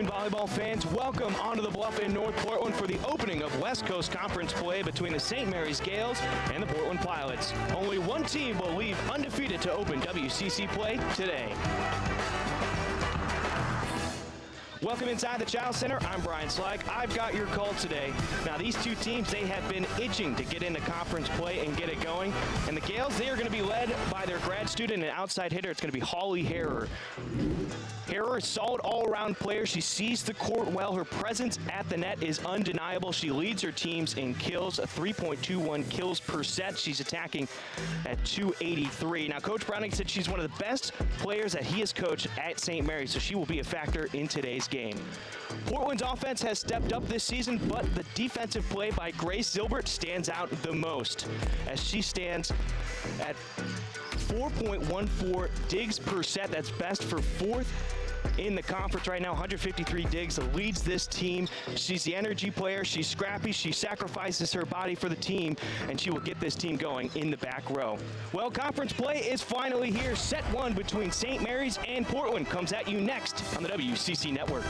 volleyball fans, welcome onto the Bluff in North Portland for the opening of West Coast Conference play between the St. Mary's Gales and the Portland Pilots. Only one team will leave undefeated to open WCC play today. Welcome inside the Child Center. I'm Brian Slag. I've got your call today. Now, these two teams, they have been itching to get into conference play and get it going. And the Gales, they are going to be led by their grad student and outside hitter. It's going to be Holly Harrer. Harrer, a solid all-around player. She sees the court well. Her presence at the net is undeniable. She leads her teams in kills, 3.21 kills per set. She's attacking at 283. Now, Coach Browning said she's one of the best players that he has coached at St. Mary's, so she will be a factor in today's game. Portland's offense has stepped up this season, but the defensive play by Grace Zilbert stands out the most, as she stands at 4.14 digs per set. That's best for fourth in the conference right now. 153 digs, leads this team. She's the energy player. She's scrappy. She sacrifices her body for the team, and she will get this team going in the back row. Well, conference play is finally here. Set one between St. Mary's and Portland comes at you next on the WCC Network.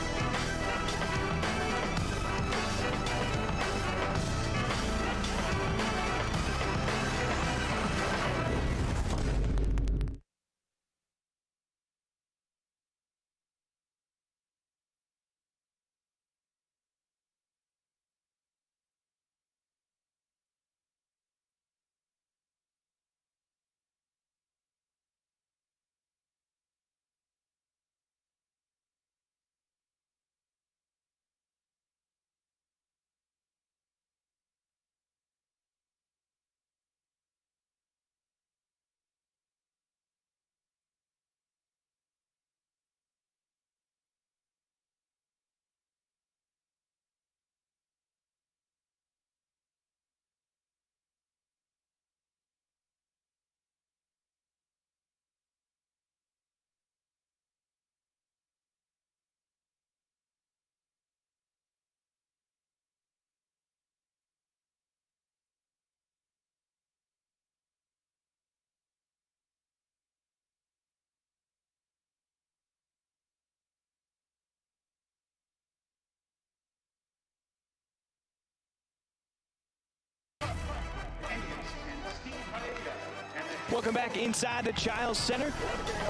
Welcome back inside the Child Center.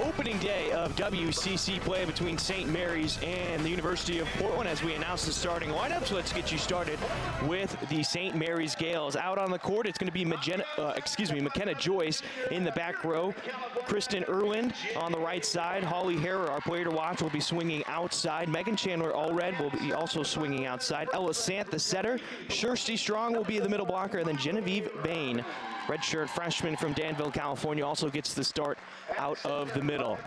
Opening day of WCC play between St. Mary's and the University of Portland as we announce the starting lineups. Let's get you started with the St. Mary's Gales. Out on the court, it's going to be McKenna Joyce in the back row. Kristen Erland on the right side. Holly Harrer, our player to watch, will be swinging outside. Megan Chandler Allred will be also swinging outside. Ella Sant, the setter. Kirsty Strong will be the middle blocker, and then Genevieve Bain, redshirt freshman from Danville, California, also gets the start out of the middle.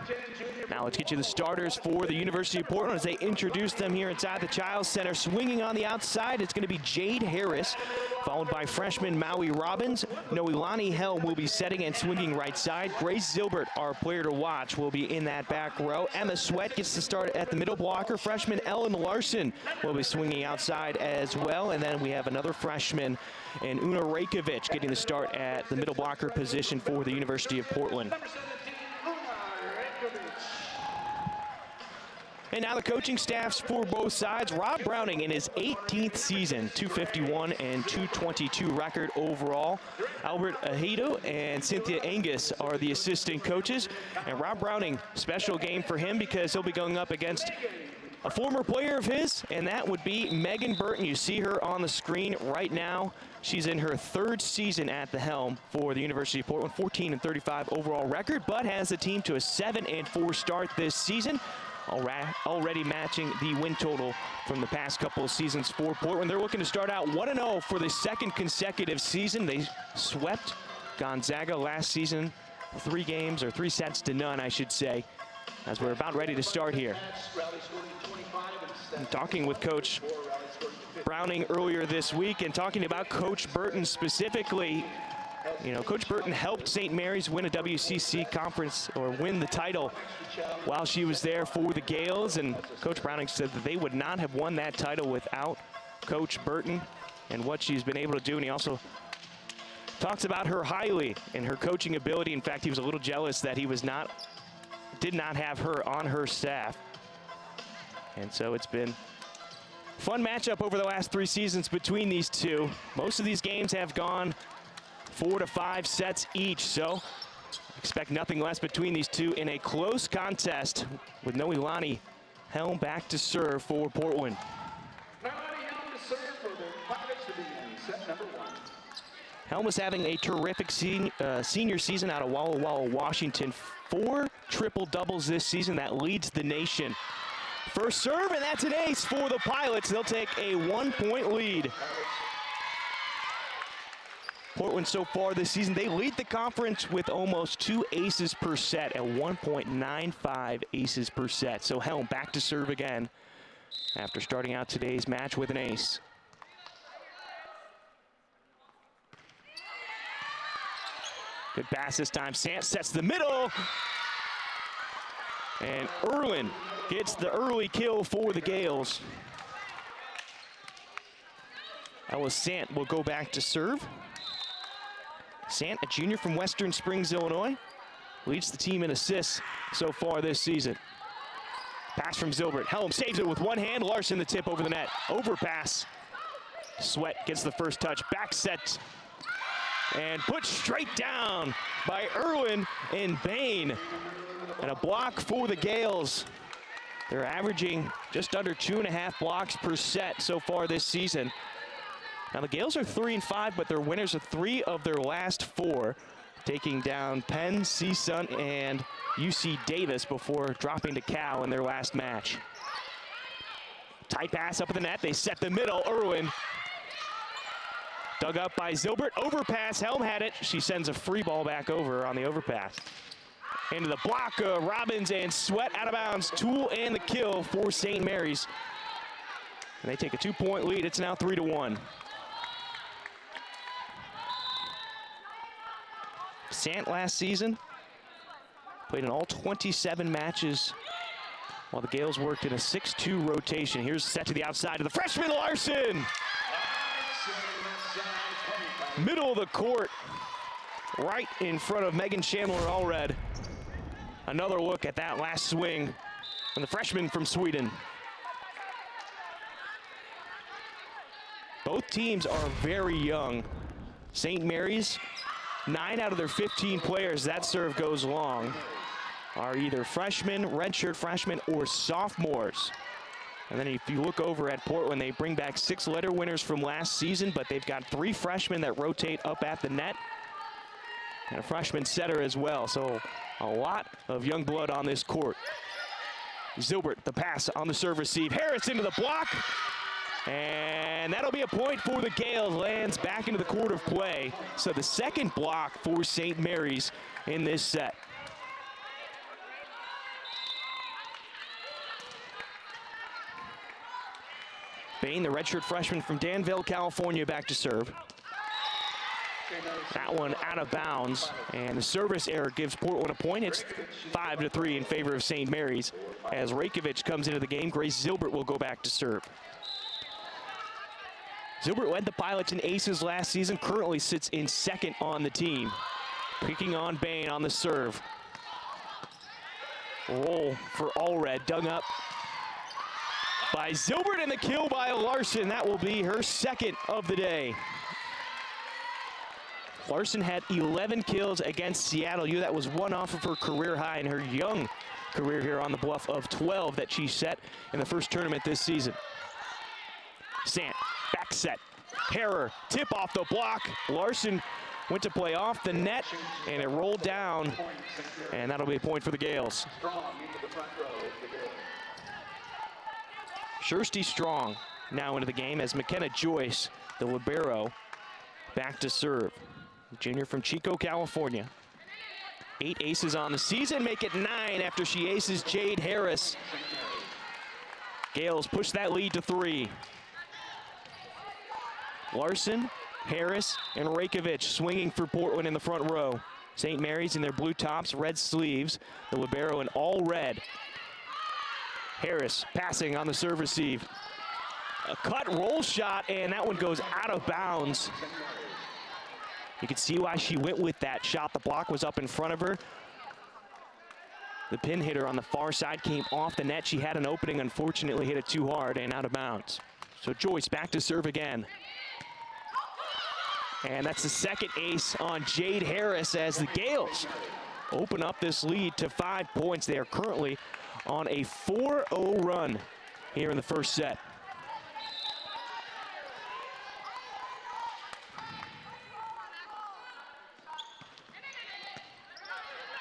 Now let's get you the starters for the University of Portland as they introduce them here inside the Child Center. Swinging on the outside, it's going to be Jade Harris, followed by freshman Maui Robbins. Noelani Helm will be setting and swinging right side. Grace Zilbert, our player to watch, will be in that back row. Emma Sweat gets the start at the middle blocker. Freshman Ellen Larson will be swinging outside as well. And then we have another freshman, and Una Rajkovic getting the start at the middle blocker position for the University of Portland. And now the coaching staffs for both sides. Rob Browning in his 18th season, 251 and 222 record overall. Albert Ahido and Cynthia Angus are the assistant coaches. And Rob Browning, special game for him because he'll be going up against a former player of his, and that would be Megan Burton. You see her on the screen right now. She's in her third season at the helm for the University of Portland, 14 and 35 overall record, but has the team to a 7-4 start this season, already matching the win total from the past couple of seasons for Portland. They're looking to start out 1-0 for the second consecutive season. They swept Gonzaga last season, 3 sets to none, I should say, as we're about ready to start here. I'm talking with Coach Browning earlier this week and talking about Coach Burton specifically. You know, Coach Burton helped St. Mary's win a WCC conference, or win the title, while she was there for the Gales. And Coach Browning said that they would not have won that title without Coach Burton and what she's been able to do. And he also talks about her highly and her coaching ability. In fact, he was a little jealous that he did not have her on her staff. And so it's been a fun matchup over the last 3 seasons between these two. Most of these games have gone 4 to 5 sets each, so expect nothing less between these two in a close contest with Noelani Helm back to serve for Portland. Helm is having a terrific senior season out of Walla Walla, Washington. 4 triple doubles this season. That leads the nation. First serve, and that's an ace for the Pilots. They'll take a 1-point lead. Portland so far this season, they lead the conference with almost 2 aces per set at 1.95 aces per set. So Helm back to serve again after starting out today's match with an ace. Good pass this time. Sant sets the middle. And Erlin gets the early kill for the Gales. Ellis Sant will go back to serve. Sant, a junior from Western Springs, Illinois, leads the team in assists so far this season. Pass from Zilbert. Helm saves it with one hand. Larson the tip over the net. Overpass. Sweat gets the first touch. Back set. And put straight down by Erwin and Bain. And a block for the Gales. They're averaging just under 2.5 blocks per set so far this season. Now the Gales are 3-5, but they're winners of 3 of their last 4, taking down Penn, CSUN, and UC Davis before dropping to Cal in their last match. Tight pass up at the net. They set the middle. Erwin dug up by Zilbert. Overpass. Helm had it. She sends a free ball back over on the overpass. Into the block. Robbins and Sweat out of bounds. Toole and the kill for St. Mary's. And they take a 2-point lead. It's now 3-1. Sant last season played in all 27 matches while the Gales worked in a 6-2 rotation. Here's set to the outside of the freshman Larson. Middle of the court, right in front of Megan Chandler Allred. Another look at that last swing from the freshman from Sweden. Both teams are very young. St. Mary's, 9 out of their 15 players, that serve goes long, are either freshmen, redshirt freshmen, or sophomores. And then if you look over at Portland, they bring back 6 letter winners from last season, but they've got 3 freshmen that rotate up at the net, and a freshman setter as well. So a lot of young blood on this court. Zilbert, the pass on the serve receive. Harris into the block. And that'll be a point for the Gales. Lands back into the court of play. So the second block for St. Mary's in this set. Bain, the redshirt freshman from Danville, California, back to serve. That one out of bounds, and the service error gives Portland a point. It's 5-3 in favor of St. Mary's. As Rajkovic comes into the game, Grace Zilbert will go back to serve. Zilbert led the Pilots in aces last season, currently sits in second on the team. Picking on Bain on the serve. Roll for Allred, dug up by Zilbert, and the kill by Larson. That will be her second of the day. Larson had 11 kills against Seattle U. That was one off of her career high in her young career here on the Bluff of 12 that she set in the first tournament this season. Sant, back set. Harrer, tip off the block. Larson went to play off the net, and it rolled down, and that'll be a point for the Gales. Kirsty Strong now into the game as McKenna Joyce, the libero, back to serve. Junior from Chico, California. 8 aces on the season, make it 9 after she aces Jade Harris. Gales push that lead to 3. Larson, Harris, and Rajkovic swinging for Portland in the front row. St. Mary's in their blue tops, red sleeves, the libero in all red. Harris passing on the serve receive. A cut roll shot, and that one goes out of bounds. You can see why she went with that shot. The block was up in front of her. The pin hitter on the far side came off the net. She had an opening, unfortunately hit it too hard and out of bounds. So Joyce back to serve again. And that's the second ace on Jade Harris as the Gales open up this lead to 5 points. They are currently on a 4-0 run here in the first set.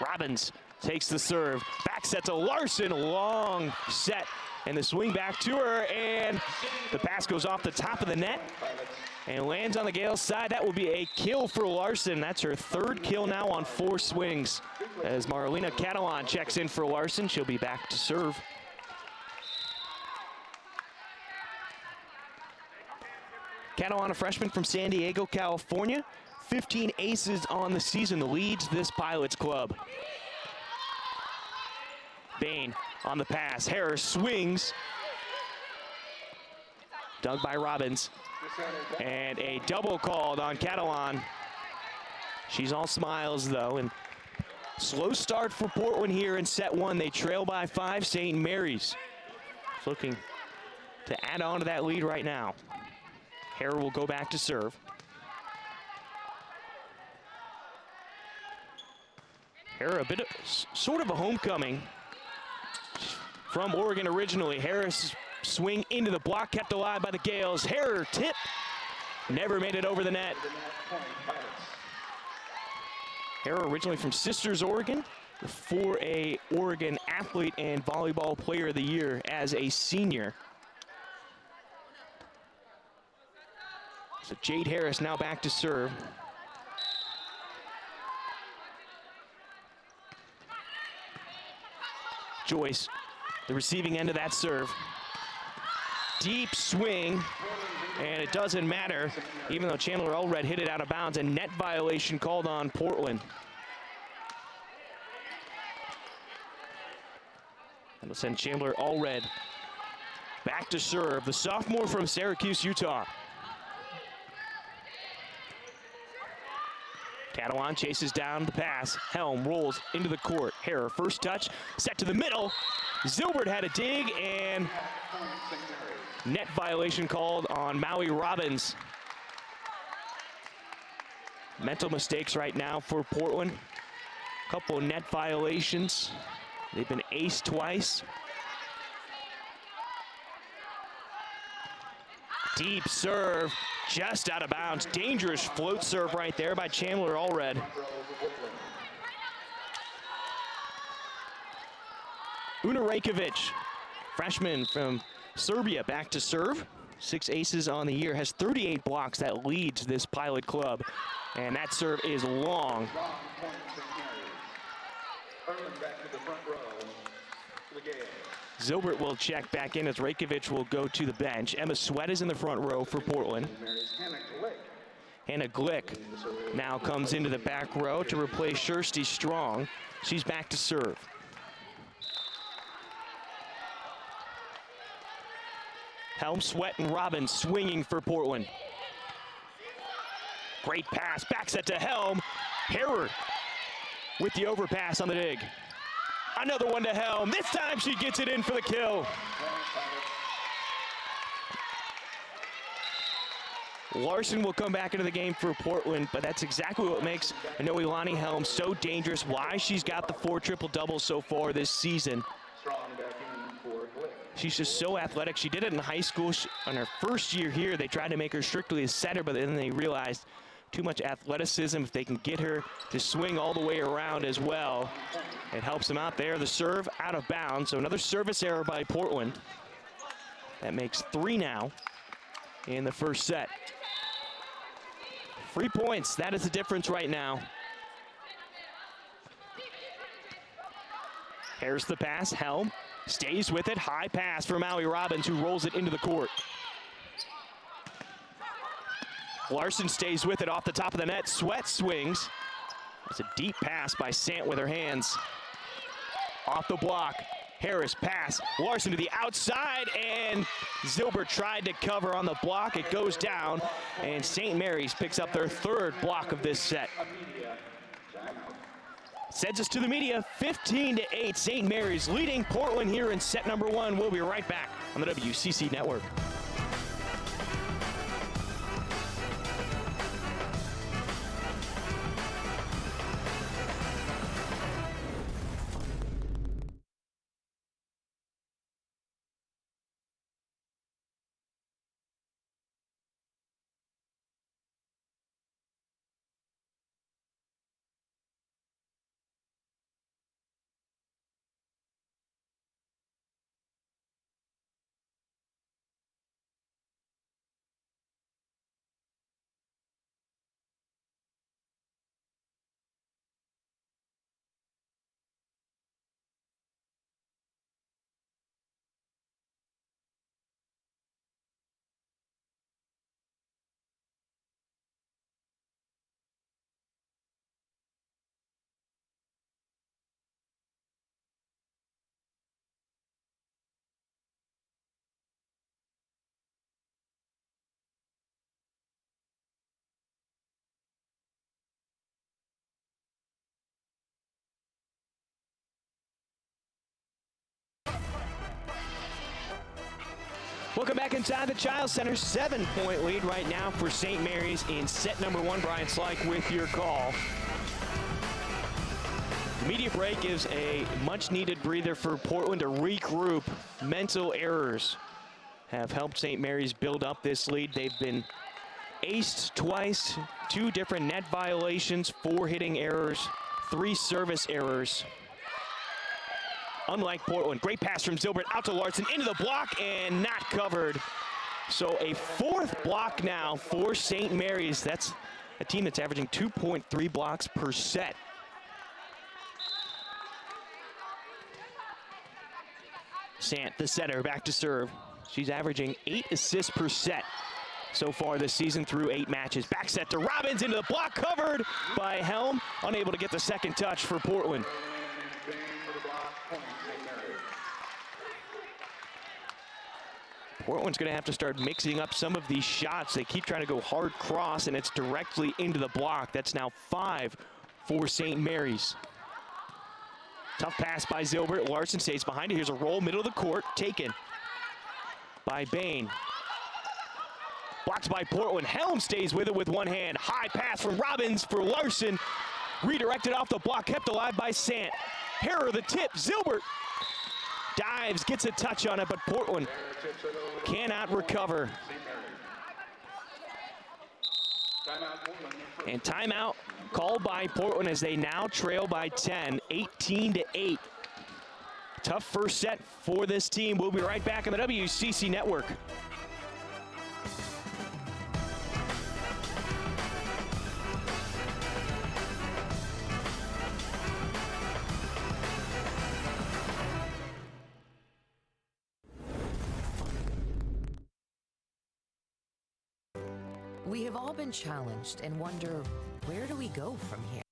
Robbins takes the serve, back set to Larson, long set, and the swing back to her, and the pass goes off the top of the net and lands on the Gales side. That will be a kill for Larson. That's her 3rd kill now on 4 swings. As Marlena Catalan checks in for Larson, she'll be back to serve. Catalan, a freshman from San Diego, California. 15 aces on the season, leads this Pilots club. Bain on the pass. Harris swings. Dug by Robbins. And a double called on Catalan. She's all smiles, though. And slow start for Portland here in set 1. They trail by 5. St. Mary's is looking to add on to that lead right now. Hare will go back to serve. Hare, a bit of, sort of a homecoming from Oregon originally. Harris swing into the block, kept alive by the Gales. Hare tip, never made it over the net. Hare originally from Sisters, Oregon, the 4A Oregon athlete and volleyball player of the year as a senior. So Jade Harris now back to serve. Joyce, the receiving end of that serve. Deep swing, and it doesn't matter, even though Chandler Allred hit it out of bounds. A net violation called on Portland. That'll send Chandler Allred back to serve, the sophomore from Syracuse, Utah. Catalan chases down the pass. Helm rolls into the court. Hare, first touch, set to the middle. Zilbert had a dig, and net violation called on Maui Robbins. Mental mistakes right now for Portland. Couple of net violations. They've been aced twice. Deep serve, just out of bounds. Dangerous float serve right there by Chandler Allred. Una Rajkovic, freshman from Serbia, back to serve. 6 aces on the year, has 38 blocks. That leads this Pilot club. And that serve is long. Zilbert will check back in as Rajkovic will go to the bench. Emma Sweat is in the front row for Portland. Hannah Glick now comes into the back row to replace Kirsty Strong. She's back to serve. Helm, Sweat, and Robbins swinging for Portland. Great pass, back set to Helm. Herod with the overpass on the dig. Another one to Helm. This time she gets it in for the kill. Larson will come back into the game for Portland, but that's exactly what makes Noelani Helm so dangerous, why she's got the 4 triple-doubles so far this season. She's just so athletic. She did it in high school. On her first year here, they tried to make her strictly a setter, but then they realized too much athleticism. If they can get her to swing all the way around as well, it helps them out there. The serve out of bounds, so another service error by Portland. That makes 3 now in the first set. 3 points, that is the difference right now. Here's the pass, Helm stays with it, high pass for Maui Robbins, who rolls it into the court. Larson stays with it off the top of the net. Sweat swings. It's a deep pass by Sant with her hands. Off the block. Harris pass. Larson to the outside, and Zilbert tried to cover on the block. It goes down, and St. Mary's picks up their 3rd block of this set. Sends us to the media, 15-8. St. Mary's leading Portland here in set number 1. We'll be right back on the WCC Network. Welcome back inside the Chiles Center. 7-point lead right now for St. Mary's in set number 1. Brian Slyke with your call. The media break gives a much-needed breather for Portland to regroup. Mental errors have helped St. Mary's build up this lead. They've been aced twice, 2 different net violations, 4 hitting errors, 3 service errors. Unlike Portland, great pass from Zilbert out to Larson, into the block and not covered. So a 4th block now for St. Mary's. That's a team that's averaging 2.3 blocks per set. Sant, the setter, back to serve. She's averaging 8 assists per set so far this season through 8 matches. Back set to Robbins, into the block, covered by Helm. Unable to get the second touch for Portland. Portland's going to have to start mixing up some of these shots. They keep trying to go hard cross, and it's directly into the block. That's now 5 for St. Mary's. Tough pass by Zilbert. Larson stays behind it. Here's a roll, middle of the court, taken by Bain. Blocked by Portland. Helm stays with it with one hand. High pass from Robbins for Larson. Redirected off the block, kept alive by Sant. Harrer the tip. Zilbert dives, gets a touch on it, but Portland cannot recover. And timeout called by Portland as they now trail by 10, 18-8. Tough first set for this team. We'll be right back on the WCC Network. We have all been challenged and wonder, where do we go from here?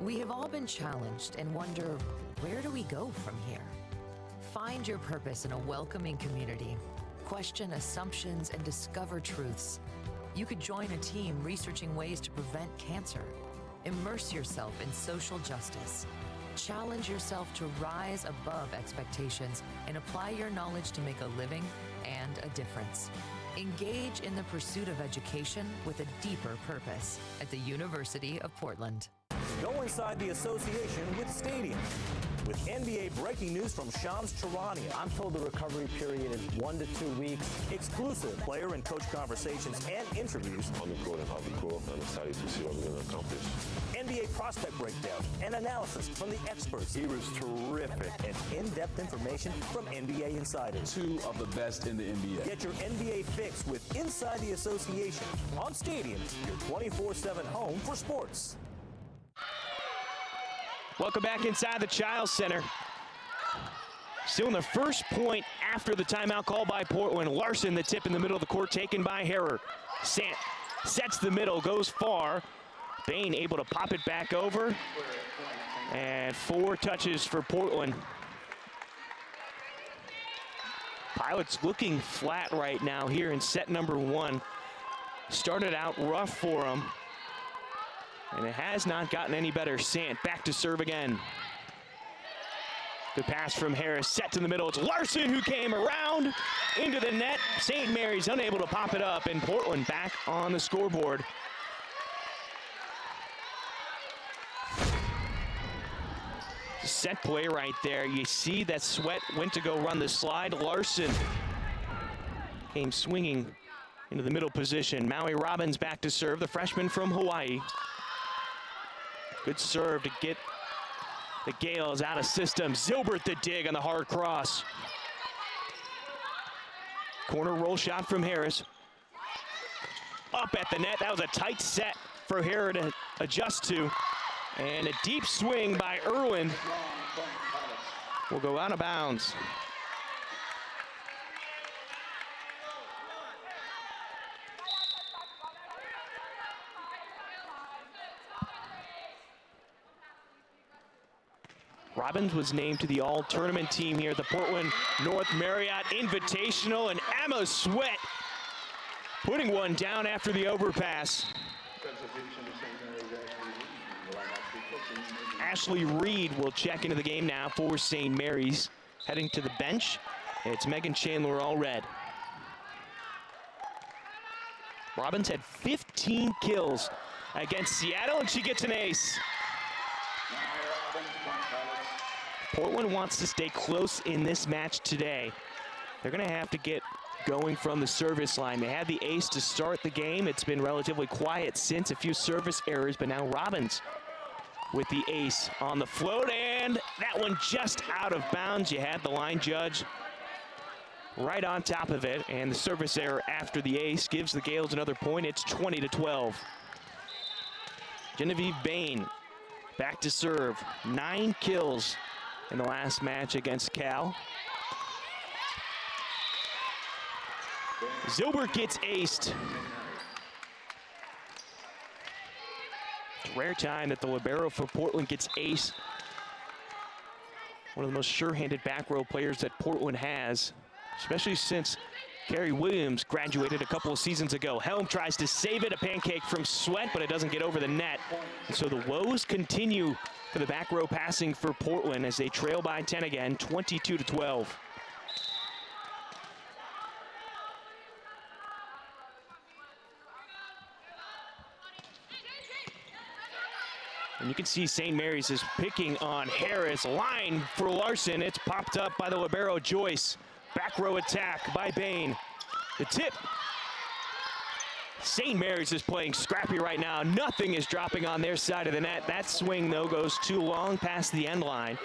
We have all been challenged and wonder, where do we go from here? Find your purpose in a welcoming community. Question assumptions and discover truths. You could join a team researching ways to prevent cancer. Immerse yourself in social justice. Challenge yourself to rise above expectations and apply your knowledge to make a living and a difference. Engage in the pursuit of education with a deeper purpose at the University of Portland. Go inside the association with Stadium. With NBA breaking news from Shams Charania. I'm told the recovery period is 1 to 2 weeks. Exclusive player and coach conversations and interviews. On the court and off the court, I'm excited to see what we're going to accomplish. NBA prospect breakdown and analysis from the experts. He was terrific. And in-depth information from NBA insiders. 2 of the best in the NBA. Get your NBA fix with Inside the Association on Stadium, your 24/7 home for sports. Welcome back inside the Chiles Center. Still in the first point after the timeout call by Portland. Larson, the tip in the middle of the court, taken by Harrer. Sant sets the middle, goes far. Bain able to pop it back over. And 4 touches for Portland. Pilots looking flat right now here in set number 1. Started out rough for them. And it has not gotten any better. Sant back to serve again. Good pass from Harris, set to the middle. It's Larson who came around into the net. St. Mary's unable to pop it up, and Portland back on the scoreboard. Set play right there. You see that Sweat went to go run the slide. Larson came swinging into the middle position. Maui Robbins back to serve, the freshman from Hawaii. Good serve to get the Gales out of system. Zilbert the dig on the hard cross. Corner roll shot from Harris. Up at the net. That was a tight set for Harris to adjust to. And a deep swing by Irwin will go out of bounds. Robbins was named to the all-tournament team here at the Portland North Marriott Invitational, and Emma Sweat putting one down after the overpass. Ashley Reed will check into the game now for St. Mary's. Heading to the bench, it's Megan Chandler, all red. Robbins had 15 kills against Seattle, and she gets an ace. Portland wants to stay close in this match today. They're going to have to get going from the service line. They had the ace to start the game. It's been relatively quiet since, a few service errors, but now Robbins with the ace on the float, and that one just out of bounds. You had the line judge right on top of it, and the service error after the ace gives the Gales another point. It's 20-12. Genevieve Bain back to serve. 9 kills in the last match against Cal. Zilbert gets aced. It's a rare time that the libero for Portland gets ace. One of the most sure-handed back row players that Portland has, especially since Carrie Williams graduated a couple of seasons ago. Helm tries to save it, a pancake from Sweat, but it doesn't get over the net. And so the woes continue for the back row passing for Portland as they trail by 10 again, 22-12. And you can see St. Mary's is picking on Harris. Line for Larson. It's popped up by the libero Joyce. Back row attack by Bain. The tip. St. Mary's is playing scrappy right now. Nothing is dropping on their side of the net. That swing, though, goes too long past the end line.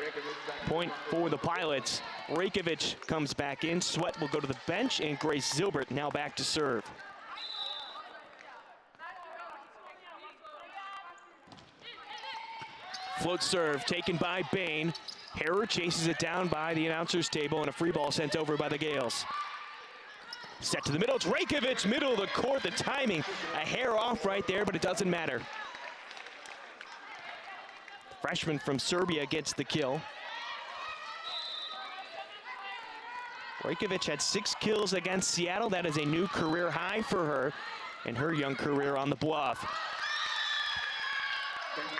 Point for the Pilots. Reykjavik comes back in. Sweat will go to the bench, and Grace Zilbert now back to serve. Float serve taken by Bain. Harrer chases it down by the announcer's table, and a free ball sent over by the Gales. Set to the middle. It's Reykjavik, middle of the court. The timing a hair off right there, but it doesn't matter. The freshman from Serbia gets the kill. Reykjavik had 6 kills against Seattle. That is a new career high for her in her young career on the bluff.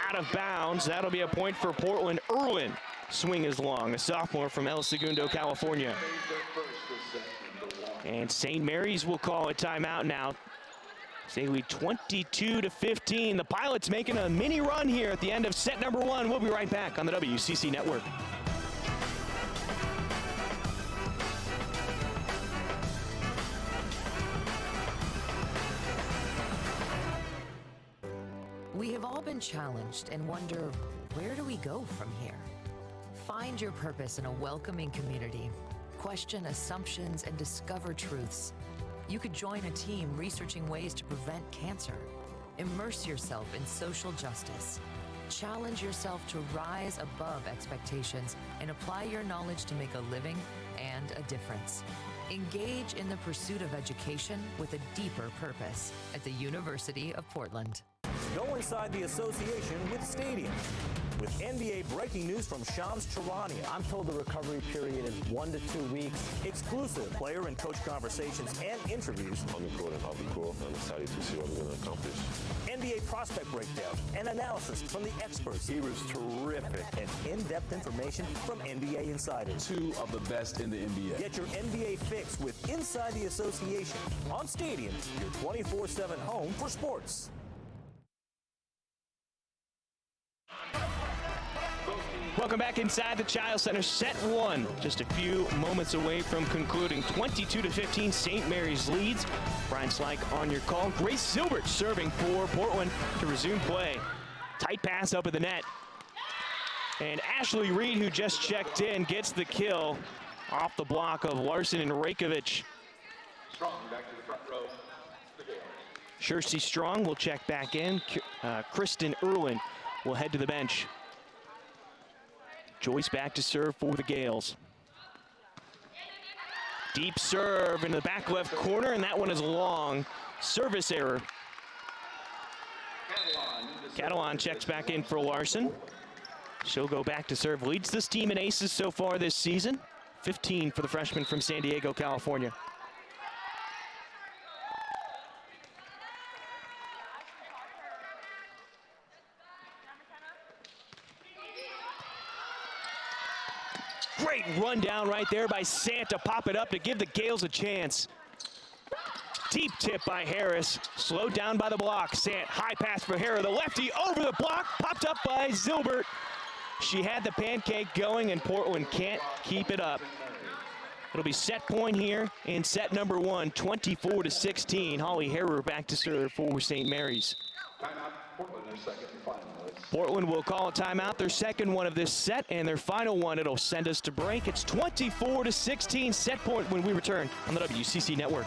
Out of bounds. That'll be a point for Portland. Irwin swing is long, a sophomore from El Segundo, California. And St. Mary's will call a timeout now. They lead 22-15. The Pilots making a mini run here at the end of set number 1. We'll be right back on the WCC Network. We have all been challenged and wonder, where do we go from here? Find your purpose in a welcoming community. Question assumptions and discover truths. You could join a team researching ways to prevent cancer. Immerse yourself in social justice. Challenge yourself to rise above expectations and apply your knowledge to make a living and a difference. Engage in the pursuit of education with a deeper purpose at the University of Portland. Go inside the association with Stadium. With NBA breaking news from Shams Charania. I'm told the recovery period is 1 to 2 weeks. Exclusive player and coach conversations and interviews. I'm important, I'll be cool. I'm excited to see what we're going to accomplish. NBA prospect breakdown and analysis from the experts. He was terrific. And in-depth information from NBA insiders. Two of the best in the NBA. Get your NBA fix with Inside the Association on Stadium, your 24/7 home for sports. Welcome back inside the Child Center. Set one, just a few moments away from concluding. 22-15, St. Mary's leads. Brian Slyke on your call. Grace Silbert serving for Portland to resume play. Tight pass up at the net. And Ashley Reed, who just checked in, gets the kill off the block of Larson and Rakovic. Strong back to the front row. Kirsty Strong will check back in. Kristen Irwin will head to the bench. Joyce back to serve for the Gales. Deep serve in the back left corner, and that one is long. Service error. Catalan checks back in for Larson. She'll go back to serve. Leads this team in aces so far this season. 15 for the freshman from San Diego, California. Great rundown right there by Sant to pop it up to give the Gales a chance. Deep tip by Harris, slowed down by the block. Sant, high pass for Harris, the lefty over the block, popped up by Zilbert. She had the pancake going, and Portland can't keep it up. It'll be set point here in set number one, 24-16. Holly Harrer back to serve for St. Mary's. Timeout, Portland, their second and final. Portland will call a timeout, their second one of this set, and their final one. It'll send us to break. It's 24-16, set point when we return on the WCC Network.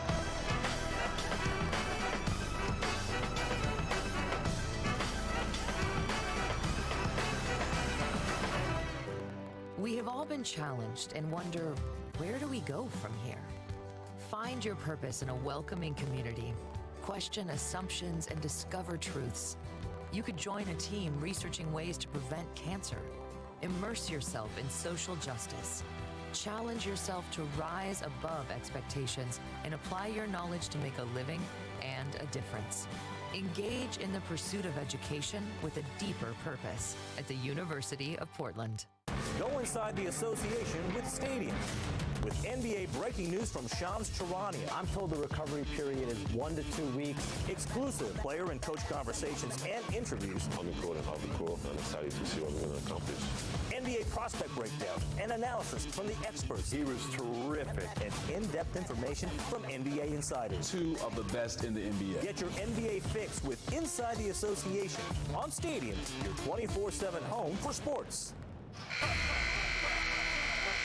We have all been challenged and wonder, where do we go from here? Find your purpose in a welcoming community. Question assumptions and discover truths. You could join a team researching ways to prevent cancer. Immerse yourself in social justice. Challenge yourself to rise above expectations and apply your knowledge to make a living and a difference. Engage in the pursuit of education with a deeper purpose at the University of Portland. Go inside the association with Stadium. With NBA breaking news from Shams Charania. I'm told the recovery period is 1 to 2 weeks. Exclusive player and coach conversations and interviews. I'll be cool and I'll be cool. I'm excited to see what we're going to accomplish. NBA prospect breakdown and analysis from the experts. He was terrific. And in-depth information from NBA insiders. Two of the best in the NBA. Get your NBA fix with Inside the Association on Stadium, your 24/7 home for sports.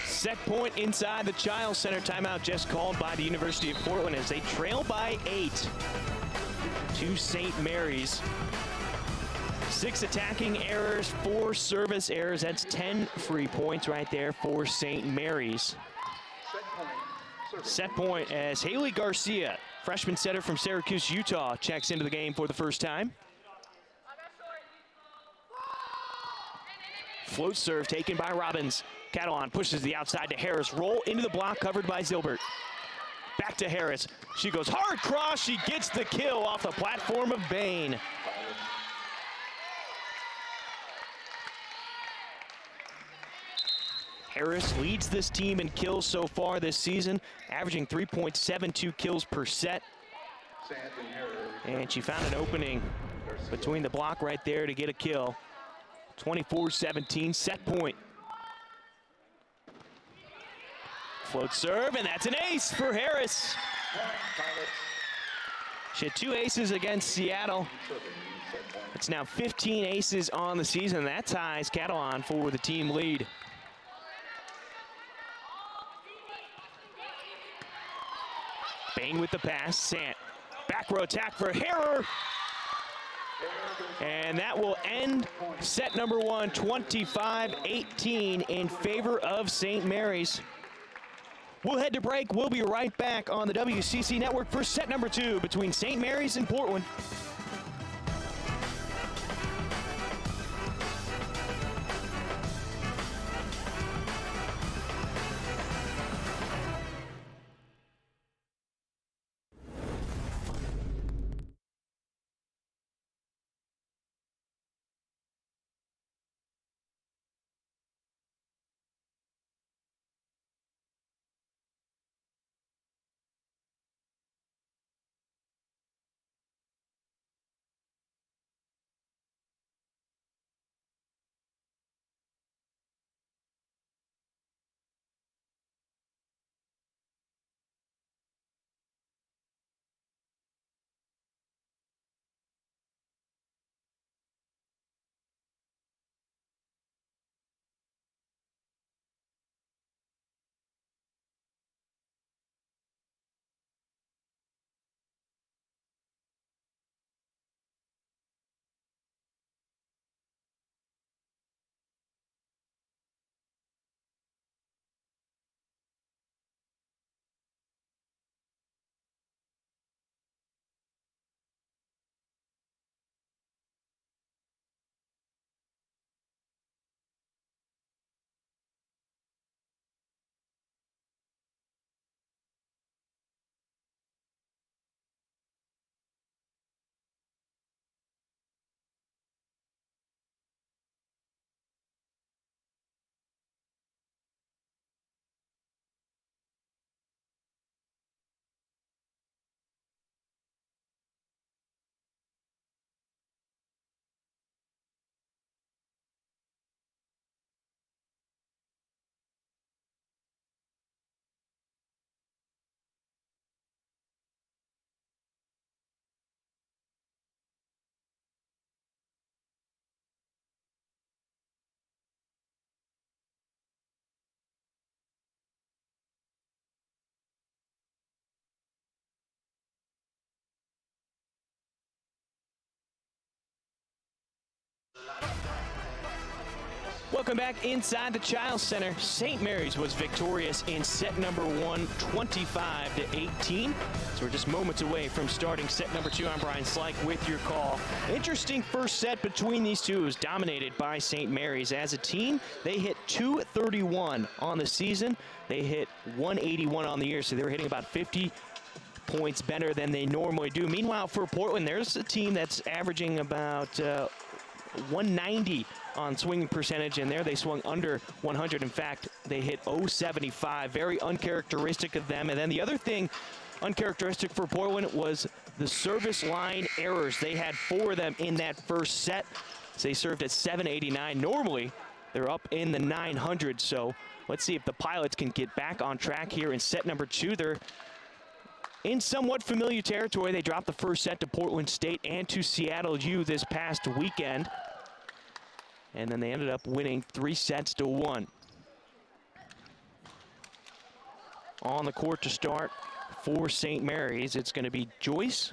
Set point inside the Child Center. Timeout just called by the University of Portland as they trail by 8 to St. Mary's. 6 attacking errors, 4 service errors. That's 10 free points right there for St. Mary's. Set point as Haley Garcia, freshman setter from Syracuse, Utah, checks into the game for the first time. Float serve taken by Robbins. Catalan pushes the outside to Harris. Roll into the block covered by Zilbert. Back to Harris. She goes hard cross. She gets the kill off the platform of Bain. Harris leads this team in kills so far this season, averaging 3.72 kills per set. And she found an opening between the block right there to get a kill. 24-17, set point. Float serve, and that's an ace for Harris. She had 2 aces against Seattle. It's now 15 aces on the season. That ties Catalan for the team lead. Bain with the pass, Sant. Back row attack for Harrer. And that will end set number one, 25-18 in favor of St. Mary's. We'll head to break. We'll be right back on the WCC Network for set number 2 between St. Mary's and Portland. Welcome back inside the Chiles Center. St. Mary's was victorious in set number 1, 25-18. So we're just moments away from starting set number 2. I'm Brian Slyke with your call. Interesting first set between these two. It was dominated by St. Mary's. As a team, they hit 231 on the season. They hit 181 on the year, so they were hitting about 50 points better than they normally do. Meanwhile, for Portland, there's a team that's averaging about 190 on swinging percentage, and there they swung under 100. In fact, they hit 075. Very uncharacteristic of them. And then the other thing uncharacteristic for Portland was the service line errors. They had 4 of them in that first set. They served at 789. Normally, they're up in the 900. So let's see if the Pilots can get back on track here in set number 2. They're in somewhat familiar territory. They dropped the first set to Portland State and to Seattle U this past weekend. And then they ended up winning 3-1. On the court to start for St. Mary's, it's going to be Joyce,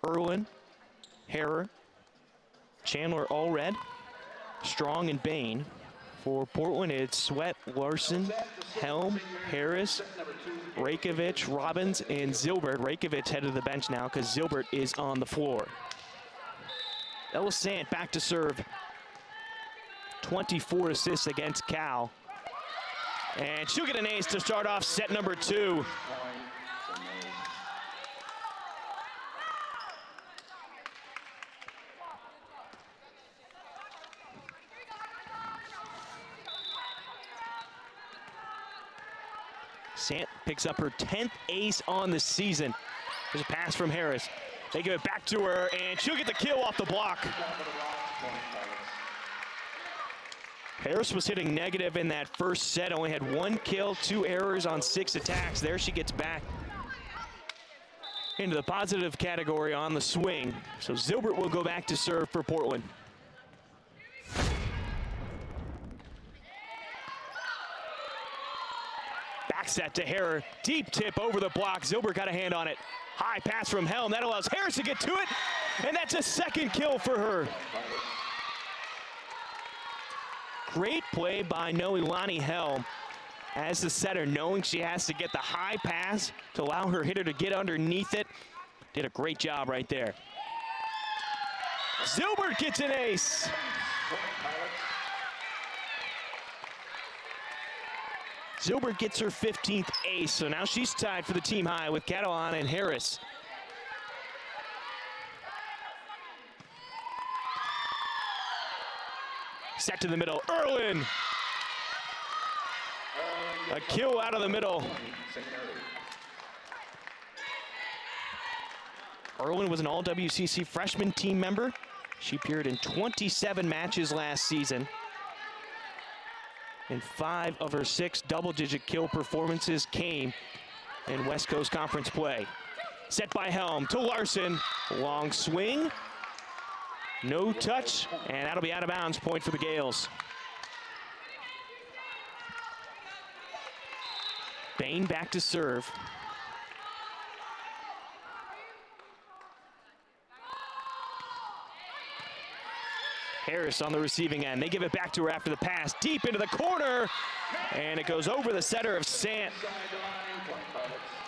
Erlin, Harrer, Chandler Allred, Strong, and Bain. For Portland, it's Sweat, Larson, Helm, Harris, Rakovic, Robbins, and Zilbert. Rakovic headed to the bench now because Zilbert is on the floor. Ella Sant back to serve. 24 assists against Cal. And she'll get an ace to start off set number 2. Sant picks up her 10th ace on the season. There's a pass from Harris. They give it back to her, and she'll get the kill off the block. Harris was hitting negative in that first set, only had 1 kill, 2 errors on 6 attacks. There she gets back into the positive category on the swing. So Zilbert will go back to serve for Portland. Back set to Harrer, deep tip over the block. Zilbert got a hand on it. High pass from Helm, that allows Harris to get to it, and that's a 2nd kill for her. Great play by Noelani Helm as the setter, knowing she has to get the high pass to allow her hitter to get underneath it. Did a great job right there. Zilbert gets an ace. Zilbert gets her 15th ace, so now she's tied for the team high with Catalan and Harris. Set to the middle, Erlin. A kill out of the middle. Erlin was an all-WCC freshman team member. She appeared in 27 matches last season. And 5 of her 6 double-digit kill performances came in West Coast Conference play. Set by Helm to Larson. Long swing. No touch, and that'll be out of bounds. Point for the Gales. Bain back to serve. Harris on the receiving end. They give it back to her after the pass. Deep into the corner, and it goes over the center of Sant.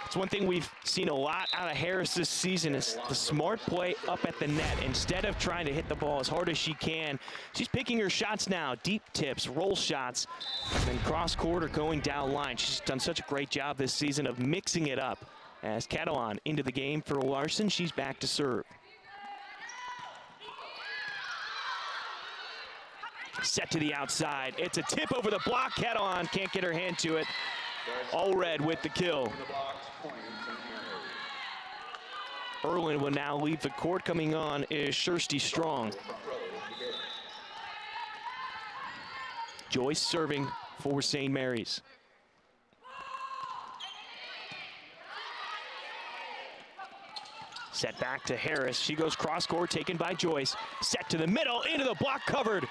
It's one thing we've seen a lot out of Harris this season is the smart play up at the net. Instead of trying to hit the ball as hard as she can, she's picking her shots now. Deep tips, roll shots, and then cross court or going down line. She's done such a great job this season of mixing it up. As Catalan into the game for Larson, she's back to serve. Set to the outside. It's a tip over the block. Catalan can't get her hand to it. Allred with the kill. Erlin will now leave the court. Coming on is Kirsty Strong. Joyce serving for St. Mary's. Set back to Harris. She goes cross court, taken by Joyce. Set to the middle, into the block, covered.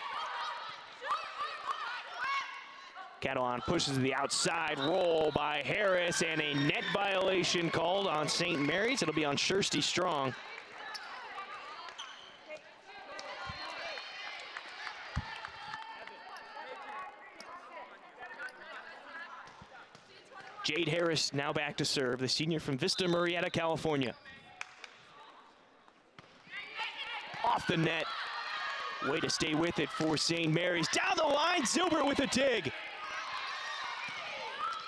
Catalan pushes to the outside, roll by Harris, and a net violation called on St. Mary's. It'll be on Kirsty Strong. Jade Harris now back to serve, the senior from Vista Murrieta, California. Off the net. Way to stay with it for St. Mary's. Down the line, Zilbert with a dig.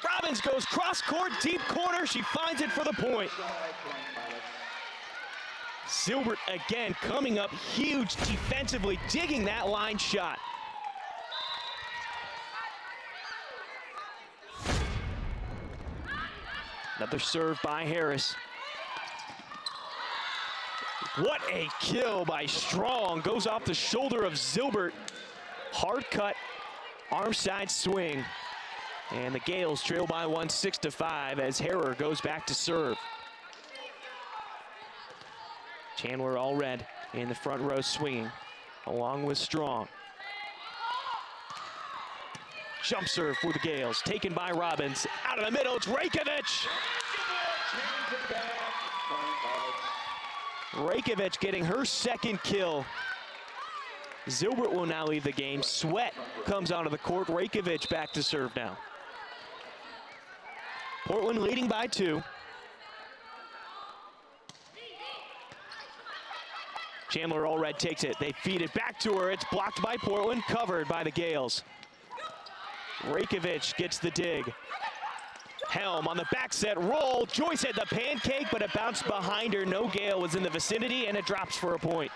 Robbins goes cross court, deep corner. She finds it for the point. Zilbert again coming up huge defensively, digging that line shot. Another serve by Harris. What a kill by Strong. Goes off the shoulder of Zilbert. Hard cut, arm side swing. And the Gales trail by one, 6-5, as Harrer goes back to serve. Chandler Allred in the front row swinging, along with Strong. Jump serve for the Gales, taken by Robbins. Out of the middle, it's Rajkovic. Rajkovic getting her second kill. Zilbert will now leave the game. Sweat comes onto the court. Rajkovic back to serve now. Portland leading by 2. Chandler Allred takes it. They feed it back to her. It's blocked by Portland, covered by the Gales. Rajkovic gets the dig. Helm on the back set roll. Joyce had the pancake, but it bounced behind her. No Gale was in the vicinity, and it drops for a point.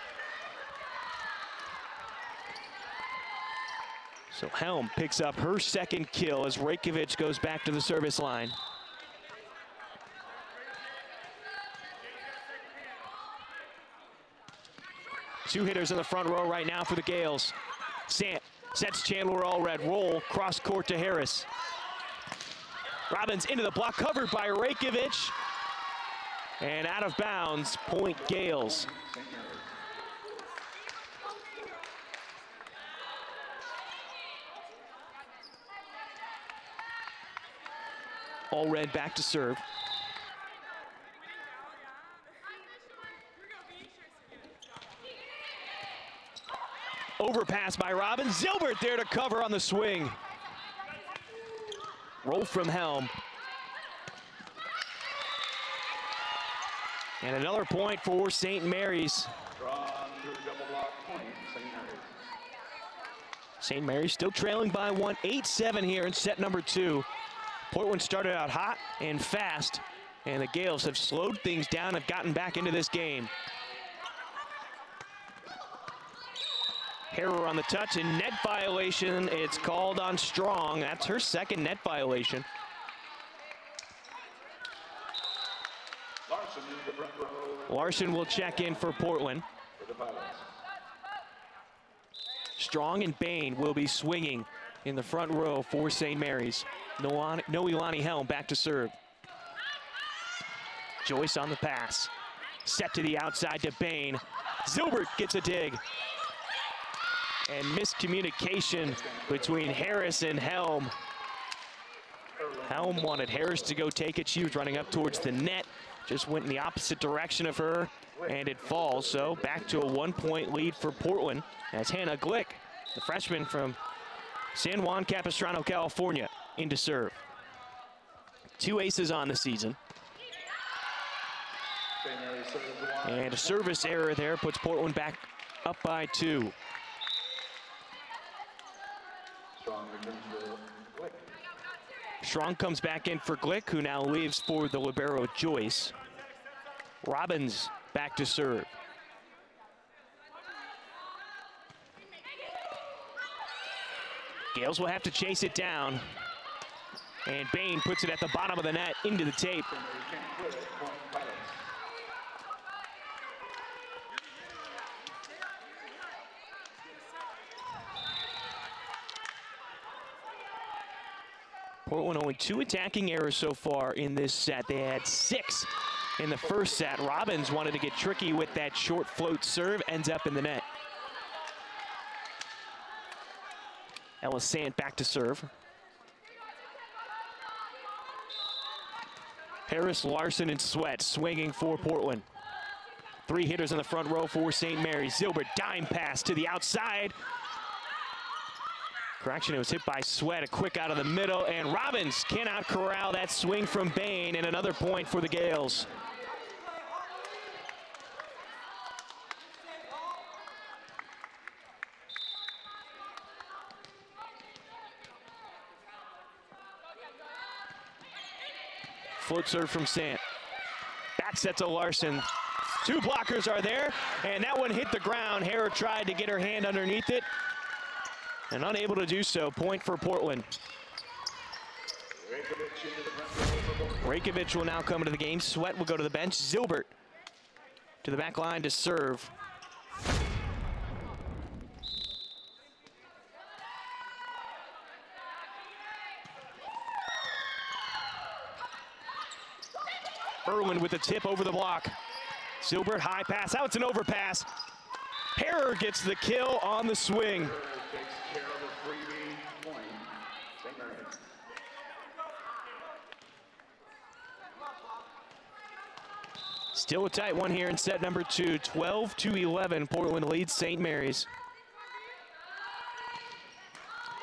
So Helm picks up her second kill as Rajkovic goes back to the service line. Two hitters in the front row right now for the Gales. Sets Chandler Allred, roll, cross court to Harris. Robbins into the block, covered by Rajkovic. And out of bounds, point Gales. Allred back to serve. Overpass by Robbins. Zilbert there to cover on the swing. Roll from Helm. And another point for St. Mary's. St. Mary's still trailing by one, 8-7 here in set number 2. Portland started out hot and fast, and the Gales have slowed things down and gotten back into this game. Harrer on the touch, and net violation. It's called on Strong. That's her second net violation. Larson will check in for Portland. Strong and Bain will be swinging in the front row for St. Mary's. Noelani Helm back to serve. Joyce on the pass. Set to the outside to Bain. Zilbert gets a dig. And miscommunication between Harris and Helm. Helm wanted Harris to go take it. She was running up towards the net. Just went in the opposite direction of her, and it falls. So back to a 1-point lead for Portland as Hannah Glick, the freshman from San Juan Capistrano, California, in to serve. 2 aces on the season. And a service error there puts Portland back up by 2. Strong comes back in for Glick, who now leaves for the libero Joyce. Robbins back to serve. Gales will have to chase it down. And Bain puts it at the bottom of the net into the tape. Portland only 2 attacking errors so far in this set. They had 6 in the first set. Robbins wanted to get tricky with that short float serve, ends up in the net. Ellis Sant back to serve. Harris, Larson, and Sweat swinging for Portland. 3 hitters in the front row for St. Mary's. Zilbert, dime pass to the outside. Correction, it was hit by Sweat, a quick out of the middle, and Robbins cannot corral that swing from Bain, and another point for the Gales. Float serve from Sant. Back set to Larson. Two blockers are there, and that one hit the ground. Hara tried to get her hand underneath it, and unable to do so. Point for Portland. Rajkovic will now come into the game. Sweat will go to the bench. Zilbert to the back line to serve. Irwin with the tip over the block. Zilbert, high pass. Out, it's an overpass. Harrer gets the kill on the swing. Still a tight one here in set number 2. 12-11. Portland leads St. Mary's.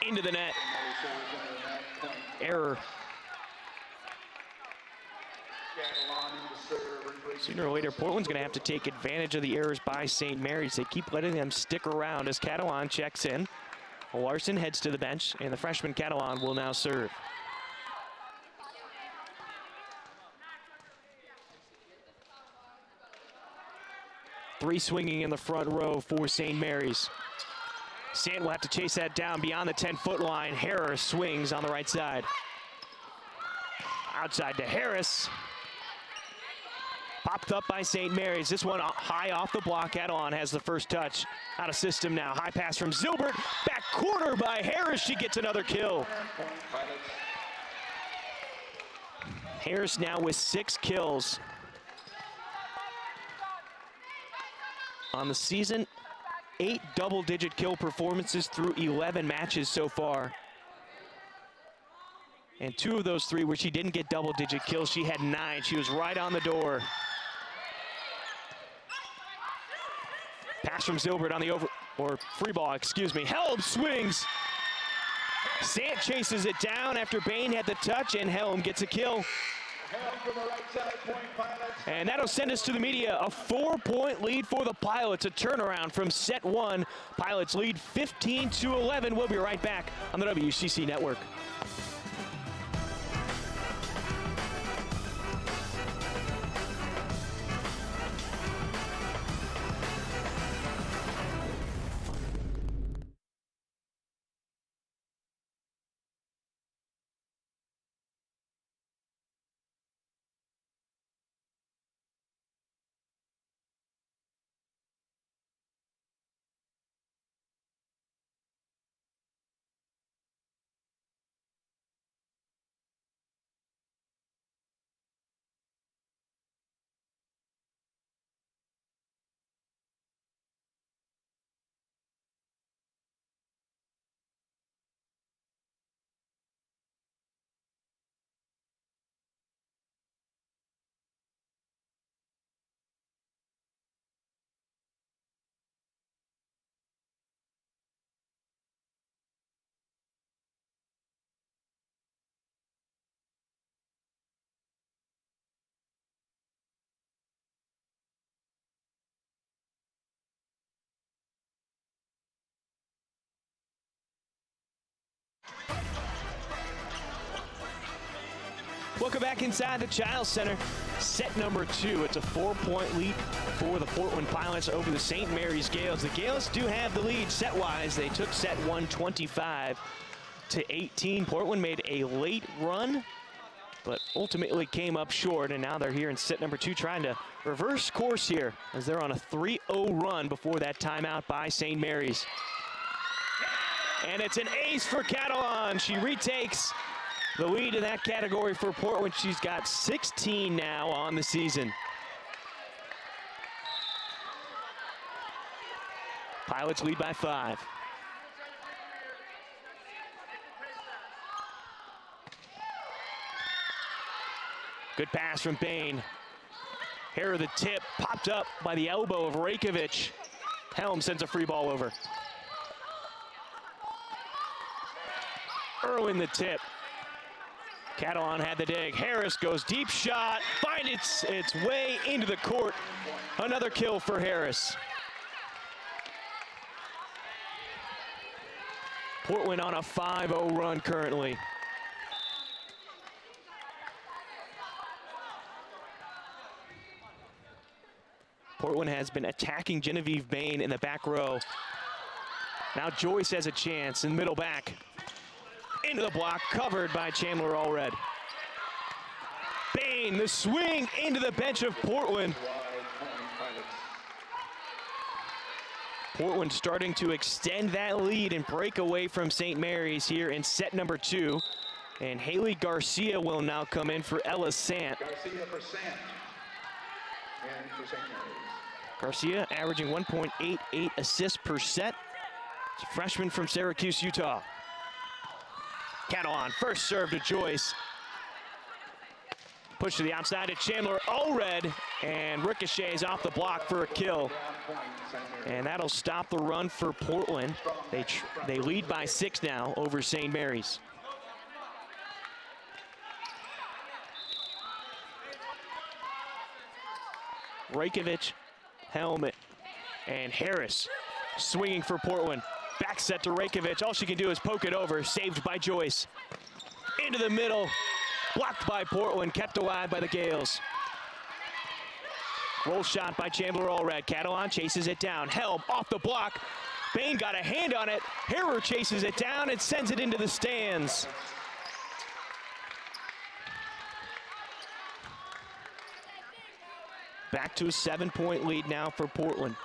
Into the net. Error. Sooner or later, Portland's going to have to take advantage of the errors by St. Mary's. They keep letting them stick around as Catalan checks in. Larson heads to the bench, and the freshman Catalan will now serve. Three swinging in the front row for St. Mary's. Sant will have to chase that down beyond the 10-foot line. Harris swings on the right side. Outside to Harris. Popped up by St. Mary's. This one high off the block. Catalan has the first touch. Out of system now. High pass from Zilbert. Back corner by Harris. She gets another kill. Harris now with 6 kills. On the season, 8 double-digit kill performances through 11 matches so far. And 2 of those 3 where she didn't get double-digit kills, she had 9. She was right on the door. Pass from Zilbert on the free ball, excuse me. Helm swings. Sant chases it down after Bain had the touch, and Helm gets a kill. And that'll send us to the media. A 4-point lead for the Pilots. A turnaround from set 1. Pilots lead 15-11. We'll be right back on the WCC Network. Welcome back inside the Chiles Center. Set number 2. It's a 4-point lead for the Portland Pilots over the St. Mary's Gales. The Gales do have the lead set-wise. They took set 1 25-18. Portland made a late run, but ultimately came up short, and now they're here in set number 2 trying to reverse course here as they're on a 3-0 run before that timeout by St. Mary's. And it's an ace for Catalan. She retakes the lead in that category for Portland. She's got 16 now on the season. Pilots lead by 5. Good pass from Bain. Here the tip, popped up by the elbow of Rajkovic. Helm sends a free ball over. Irwin the tip. Catalan had the dig. Harris goes deep shot. Finds its way into the court. Another kill for Harris. Portland on a 5-0 run currently. Portland has been attacking Genevieve Bain in the back row. Now Joyce has a chance in middle back. Into the block, covered by Chandler Allred. Bain, the swing into the bench of Portland. Portland starting to extend that lead and break away from St. Mary's here in set number 2. And Haley Garcia will now come in for Ella Sant. Garcia for Sant. And for St. Mary's. Garcia averaging 1.88 assists per set. It's a freshman from Syracuse, Utah. Catalan, first serve to Joyce. Push to the outside to Chandler Allred, and ricochets off the block for a kill. And that'll stop the run for Portland. They lead by 6 now over St. Mary's. Rajkovic, Helmet, and Harris swinging for Portland. Back set to Rajkovic. All she can do is poke it over. Saved by Joyce. Into the middle. Blocked by Portland. Kept alive by the Gales. Roll shot by Chandler Allred. Catalan chases it down. Helm off the block. Bain got a hand on it. Harrer chases it down and sends it into the stands. Back to a 7-point lead now for Portland.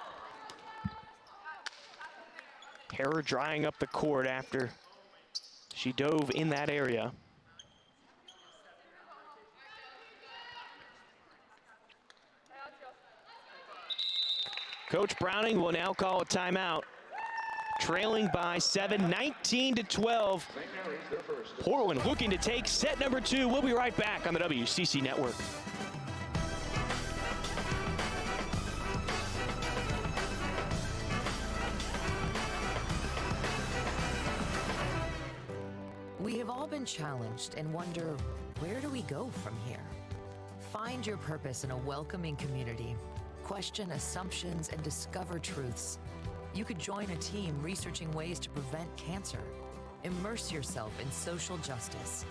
Harrer drying up the court after she dove in that area. Coach Browning will now call a timeout. Trailing by 7, 19-12. Portland looking to take set number 2. We'll be right back on the WCC Network. We have all been challenged and wonder, where do we go from here? Find your purpose in a welcoming community. Question assumptions and discover truths. You could join a team researching ways to prevent cancer. Immerse yourself in social justice.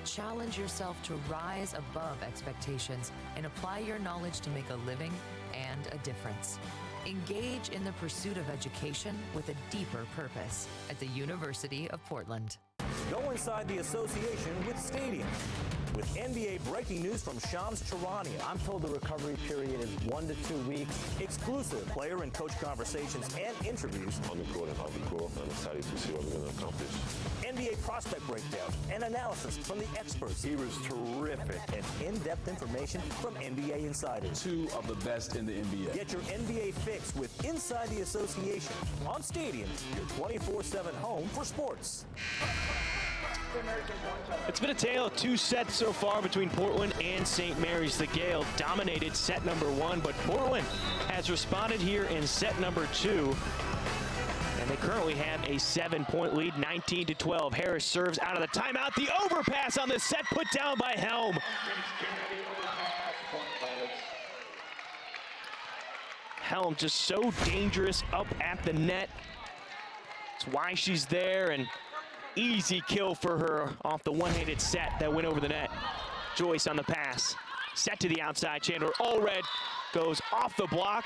Challenge yourself to rise above expectations and apply your knowledge to make a living and a difference. Engage in the pursuit of education with a deeper purpose at the University of Portland. Go inside the association with Stadium. With NBA breaking news from Shams Charania. I'm told the recovery period is 1 to 2 weeks. Exclusive player and coach conversations and interviews. On the court and off the court, I'm excited to see what we're going to accomplish. NBA prospect breakdown and analysis from the experts. He was terrific. And in-depth information from NBA insiders. 2 of the best in the NBA. Get your NBA fix with Inside the Association on Stadium, your 24/7 home for sports. It's been a tale of 2 sets so far between Portland and St. Mary's. The Gale dominated set number 1, but Portland has responded here in set number 2. And they currently have a 7-point lead, 19-12. Harris serves out of the timeout. The overpass on the set put down by Helm. Helm just so dangerous up at the net. That's why she's there, and easy kill for her off the one-handed set that went over the net. Joyce on the pass. Set to the outside. Chandler Allred goes off the block.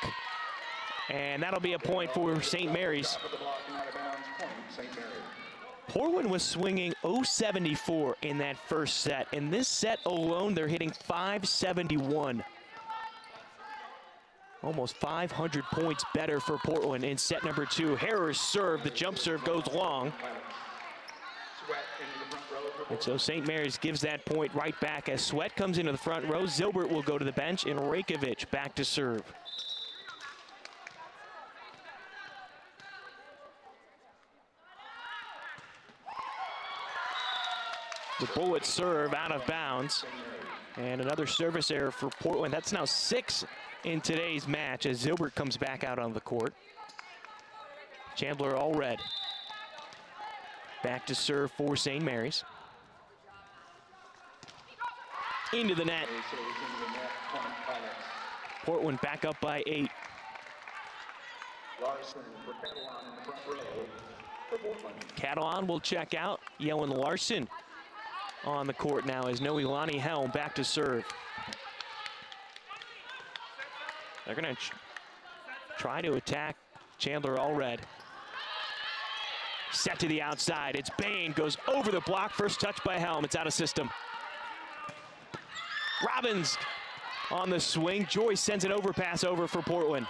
And that'll be a point for St. Mary's. Portland was swinging 074 in that first set. In this set alone, they're hitting 571. Almost 500 points better for Portland in set number 2. Harris serve, the jump serve goes long. And so St. Mary's gives that point right back as Sweat comes into the front row. Zilbert will go to the bench, and Rajkovic back to serve. The bullet serve out of bounds. And another service error for Portland. That's now 6 in today's match as Zilbert comes back out on the court. Chandler Allred. Back to serve for St. Mary's. Into the net. Portland back up by 8. Larson for Catalan in the front row for Portland. Catalan will check out. Yellen Larson on the court now as Noelani Helm back to serve. They're going to try to attack Chandler Allred. Set to the outside. It's Bain. Goes over the block. First touch by Helm. It's out of system. Robbins on the swing. Joyce sends an overpass over for Portland.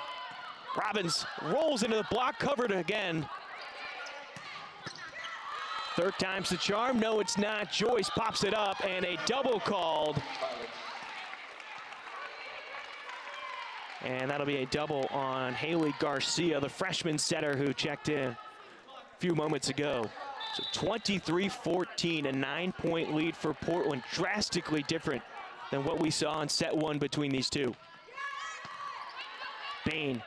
Robbins rolls into the block. Covered again. Third time's the charm. No, it's not. Joyce pops it up, and a double called. And that'll be a double on Haley Garcia, the freshman setter who checked in a few moments ago. So 23-14, a 9-point lead for Portland. Drastically different than what we saw in set 1 between these two. Bain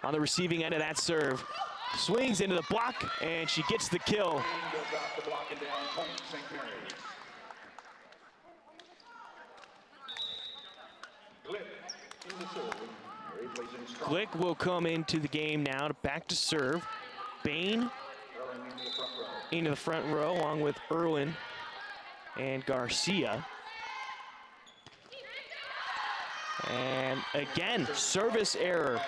on the receiving end of that serve. Swings into the block, and she gets the kill. Goes off the block and down, point St. Mary's. Glick in the serve. Mary plays in strong. Glick will come into the game now, back to serve. Bain Throwing into the front row. into the front row along with Erlin and Garcia. And again, service error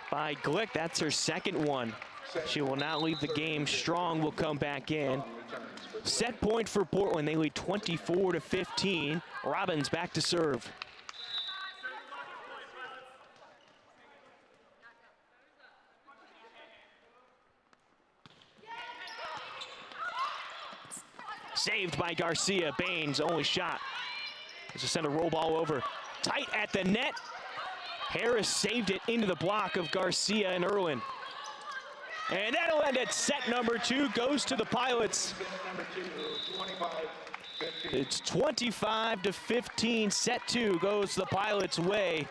by Glick. That's her second one. She will not leave the game. Strong will come back in. Set point for Portland. They lead 24-15. Robbins back to serve. Saved by Garcia. Bain's only shot. Just send a roll ball over. Tight at the net. Harris saved it into the block of Garcia and Erlin. And that'll end it. Set number 2 goes to the Pilots. Number 2, 25-15. It's 25-15. Set 2 goes the Pilots' way.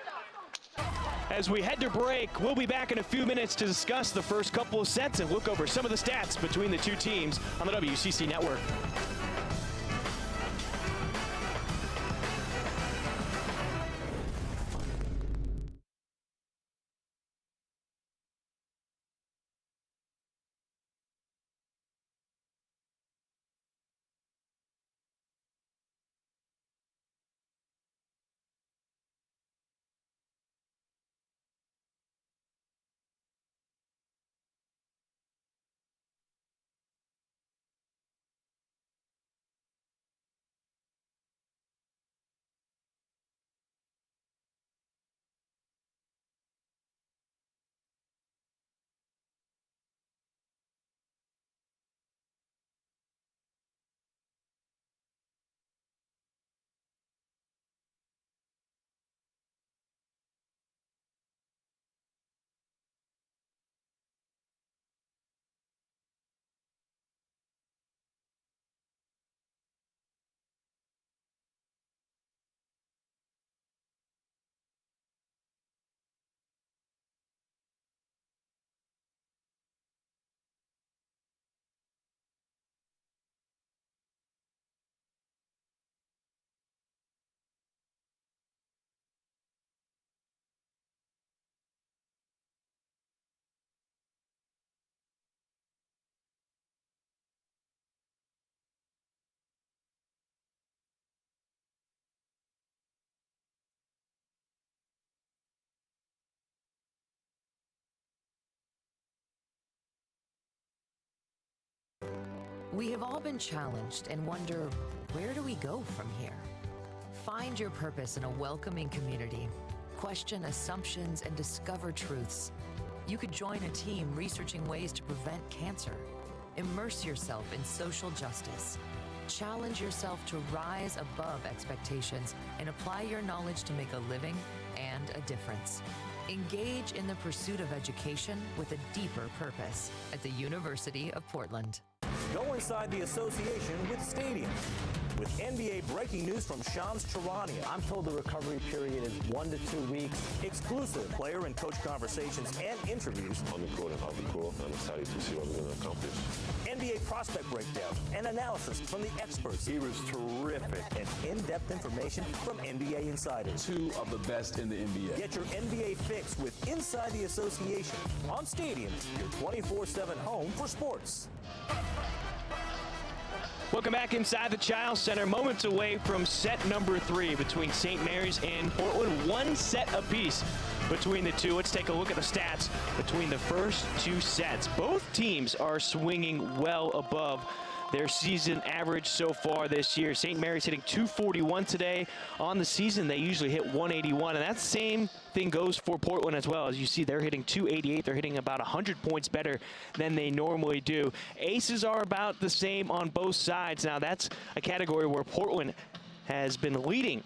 As we head to break, we'll be back in a few minutes to discuss the first couple of sets and look over some of the stats between the two teams on the WCC Network. We have all been challenged and wonder, where do we go from here? Find your purpose in a welcoming community. Question assumptions and discover truths. You could join a team researching ways to prevent cancer. Immerse yourself in social justice. Challenge yourself to rise above expectations and apply your knowledge to make a living and a difference. Engage in the pursuit of education with a deeper purpose at the University of Portland. Go inside the association with Stadium. with NBA breaking news from Shams Charania. I'm told the recovery period is 1 to 2 weeks. Exclusive player and coach conversations and interviews. On the court and off the court, I'm excited to see what we're going to accomplish. NBA prospect breakdown and analysis from the experts. He was terrific. And in-depth information from NBA insiders. 2 of the best in the NBA. Get your NBA fix with Inside the Association on Stadium, your 24/7 home for sports. Welcome back inside the Chiles Center. Moments away from set number 3 between St. Mary's and Portland. 1 set apiece between the two. Let's take a look at the stats between the first 2 sets. Both teams are swinging well above their season average so far this year. St. Mary's hitting 241 today. On the season, they usually hit 181, and that same thing goes for Portland as well. As you see, they're hitting 288. They're hitting about 100 points better than they normally do. Aces are about the same on both sides. Now, that's a category where Portland has been leading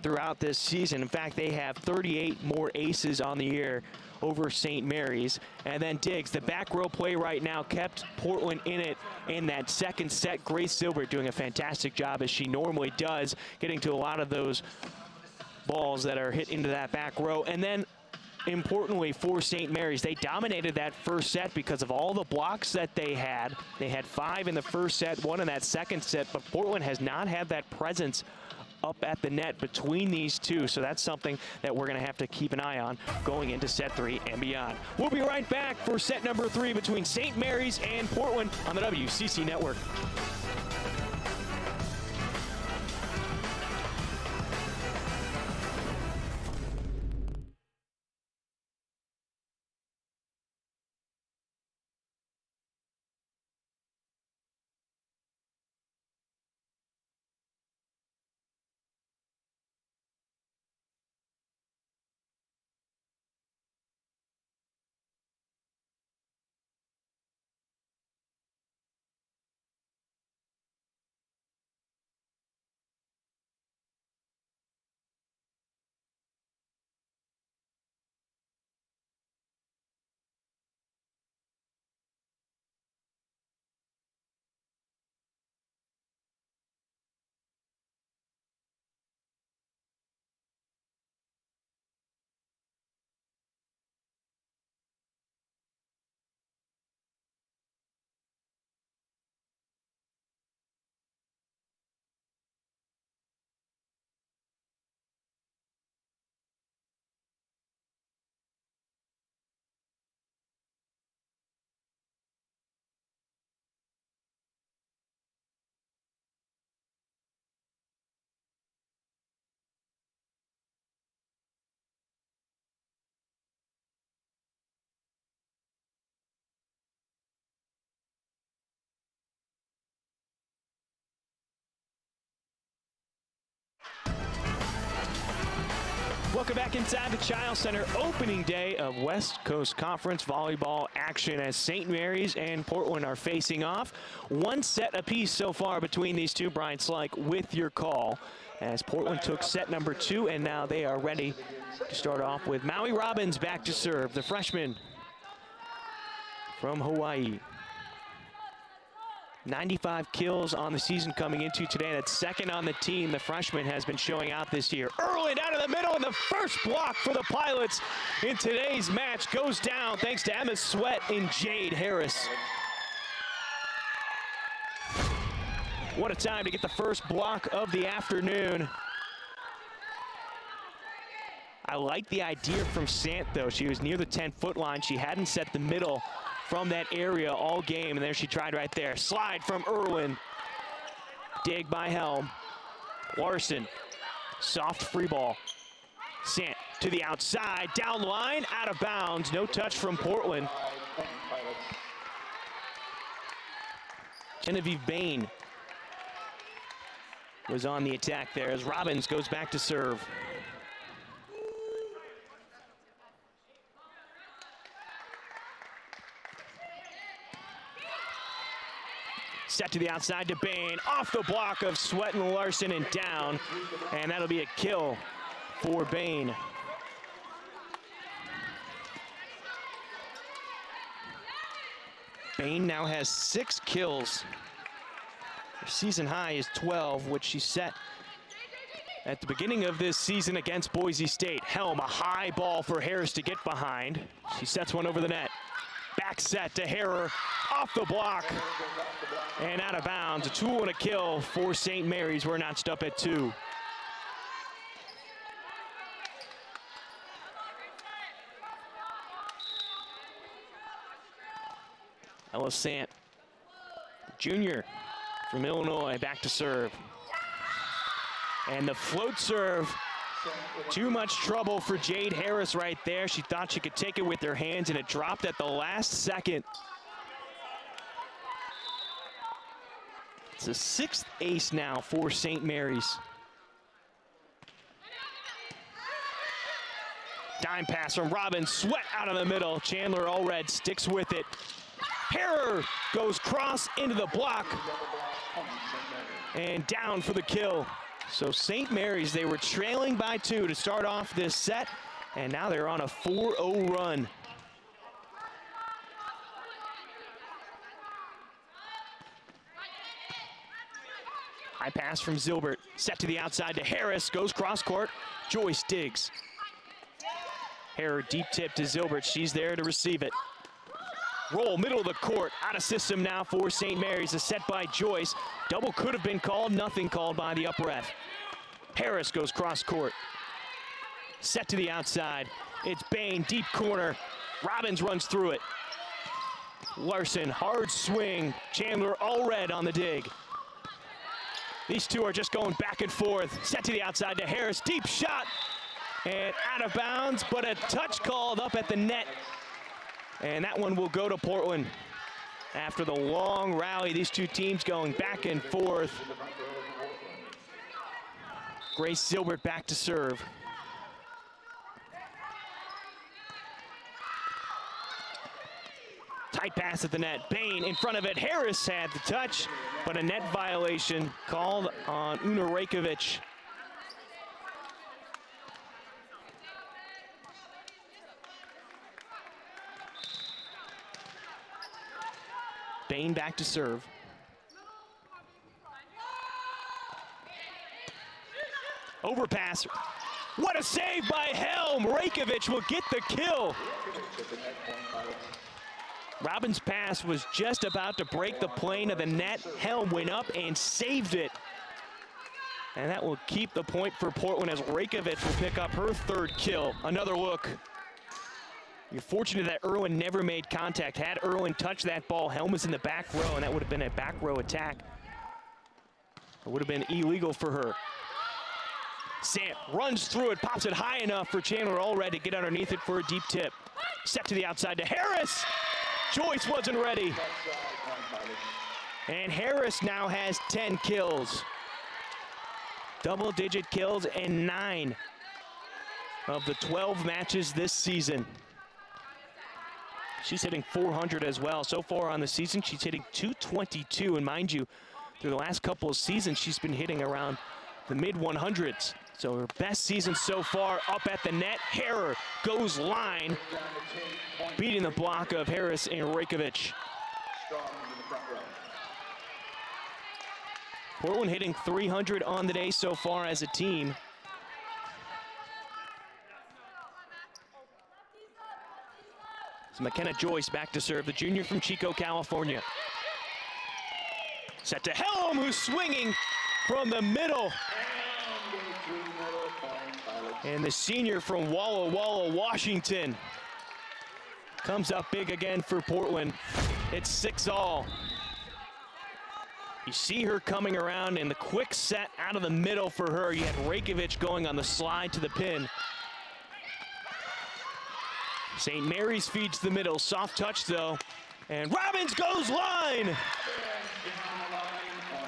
throughout this season. In fact, they have 38 more aces on the year over St. Mary's. And then Diggs, the back row play right now kept Portland in it in that second set. Grace Silver doing a fantastic job, as she normally does, getting to a lot of those balls that are hit into that back row. And then importantly for St. Mary's, they dominated that first set because of all the blocks that they had. They had 5 in the first set, 1 in that second set, but Portland has not had that presence up at the net between these two. So that's something that we're going to have to keep an eye on going into set 3 and beyond. We'll be right back for set number 3 between St. Mary's and Portland on the WCC Network. Welcome back inside the Chiles Center. Opening day of West Coast Conference volleyball action as St. Mary's and Portland are facing off. 1 set apiece so far between these two. Brian Slyke with your call as Portland took set number 2, and now they are ready to start off with Maui Robbins back to serve, the freshman from Hawaii. 95 kills on the season coming into today. That's second on the team. The freshman has been showing out this year. Early down to the middle, and the first block for the Pilots in today's match goes down thanks to Emma Sweat and Jade Harris. What a time to get the first block of the afternoon. I like the idea from Sant, though. She was near the 10-foot line. She hadn't set the middle from that area all game, and there she tried right there. Slide from Irwin. Dig by Helm. Larson, soft free ball. Sant to the outside, down line, out of bounds. No touch from Portland. Genevieve Bain was on the attack there as Robbins goes back to serve. Set to the outside to Bain, off the block of Sweat and Larson and down, and that'll be a kill for Bain. Bain now has 6 kills Her season high is 12, which she set at the beginning of this season against Boise State. Helm, a high ball for Harris to get behind. She sets one over the net. Back set to Harrer, off the block, and out of bounds. A tool and a kill for St. Mary's. We're notched up at 2. Ella Sant, junior from Illinois, back to serve. And the float serve, too much trouble for Jade Harris right there. She thought she could take it with her hands, and it dropped at the last second. It's a 6th ace now for St. Mary's. Dime pass from Robbins, sweat out of the middle. Chandler Allred sticks with it. Harrer goes cross into the block and down for the kill. So St. Mary's, they were trailing by 2 to start off this set, and now they're on a 4-0 run. High pass from Zilbert, set to the outside to Harris, goes cross court. Joyce digs. Harrer deep tip to Zilbert, she's there to receive it. Roll, middle of the court, out of system now for St. Mary's. A set by Joyce. Double could have been called, nothing called by the up ref. Harris goes cross court. Set to the outside. It's Bain, deep corner. Robbins runs through it. Larson, hard swing. Chandler Allred on the dig. These two are just going back and forth. Set to the outside to Harris, deep shot. And out of bounds, but a touch called up at the net. And that one will go to Portland. After the long rally, these two teams going back and forth. Grace Zilbert back to serve. Tight pass at the net. Bain in front of it. Harris had the touch, but a net violation called on Una Rajkovic. Bain back to serve. Overpass. What a save by Helm. Rajkovic will get the kill. Robbins' pass was just about to break the plane of the net. Helm went up and saved it. And that will keep the point for Portland as Rajkovic will pick up her 3rd kill. Another look. You're fortunate that Irwin never made contact. Had Irwin touched that ball, Helm was in the back row, and that would have been a back row attack. It would have been illegal for her. Sant runs through it, pops it high enough for Chandler Allred to get underneath it for a deep tip. Set to the outside to Harris. Joyce wasn't ready. And Harris now has 10 kills. Double-digit kills in 9 of the 12 matches this season. She's hitting 400 as well. So far on the season, she's hitting 222. And mind you, through the last couple of seasons, she's been hitting around the mid-100s. So her best season so far up at the net. Harrer goes line, beating the block of Harris and Rajkovic. Portland hitting 300 on the day so far as a team. It's McKenna Joyce back to serve, the junior from Chico, California. Set to Helm, who's swinging from the middle. And the senior from Walla Walla, Washington, comes up big again for Portland. It's 6-all. You see her coming around, and the quick set out of the middle for her. You had Rajkovic going on the slide to the pin. St. Mary's feeds the middle, soft touch though, and Robbins goes line.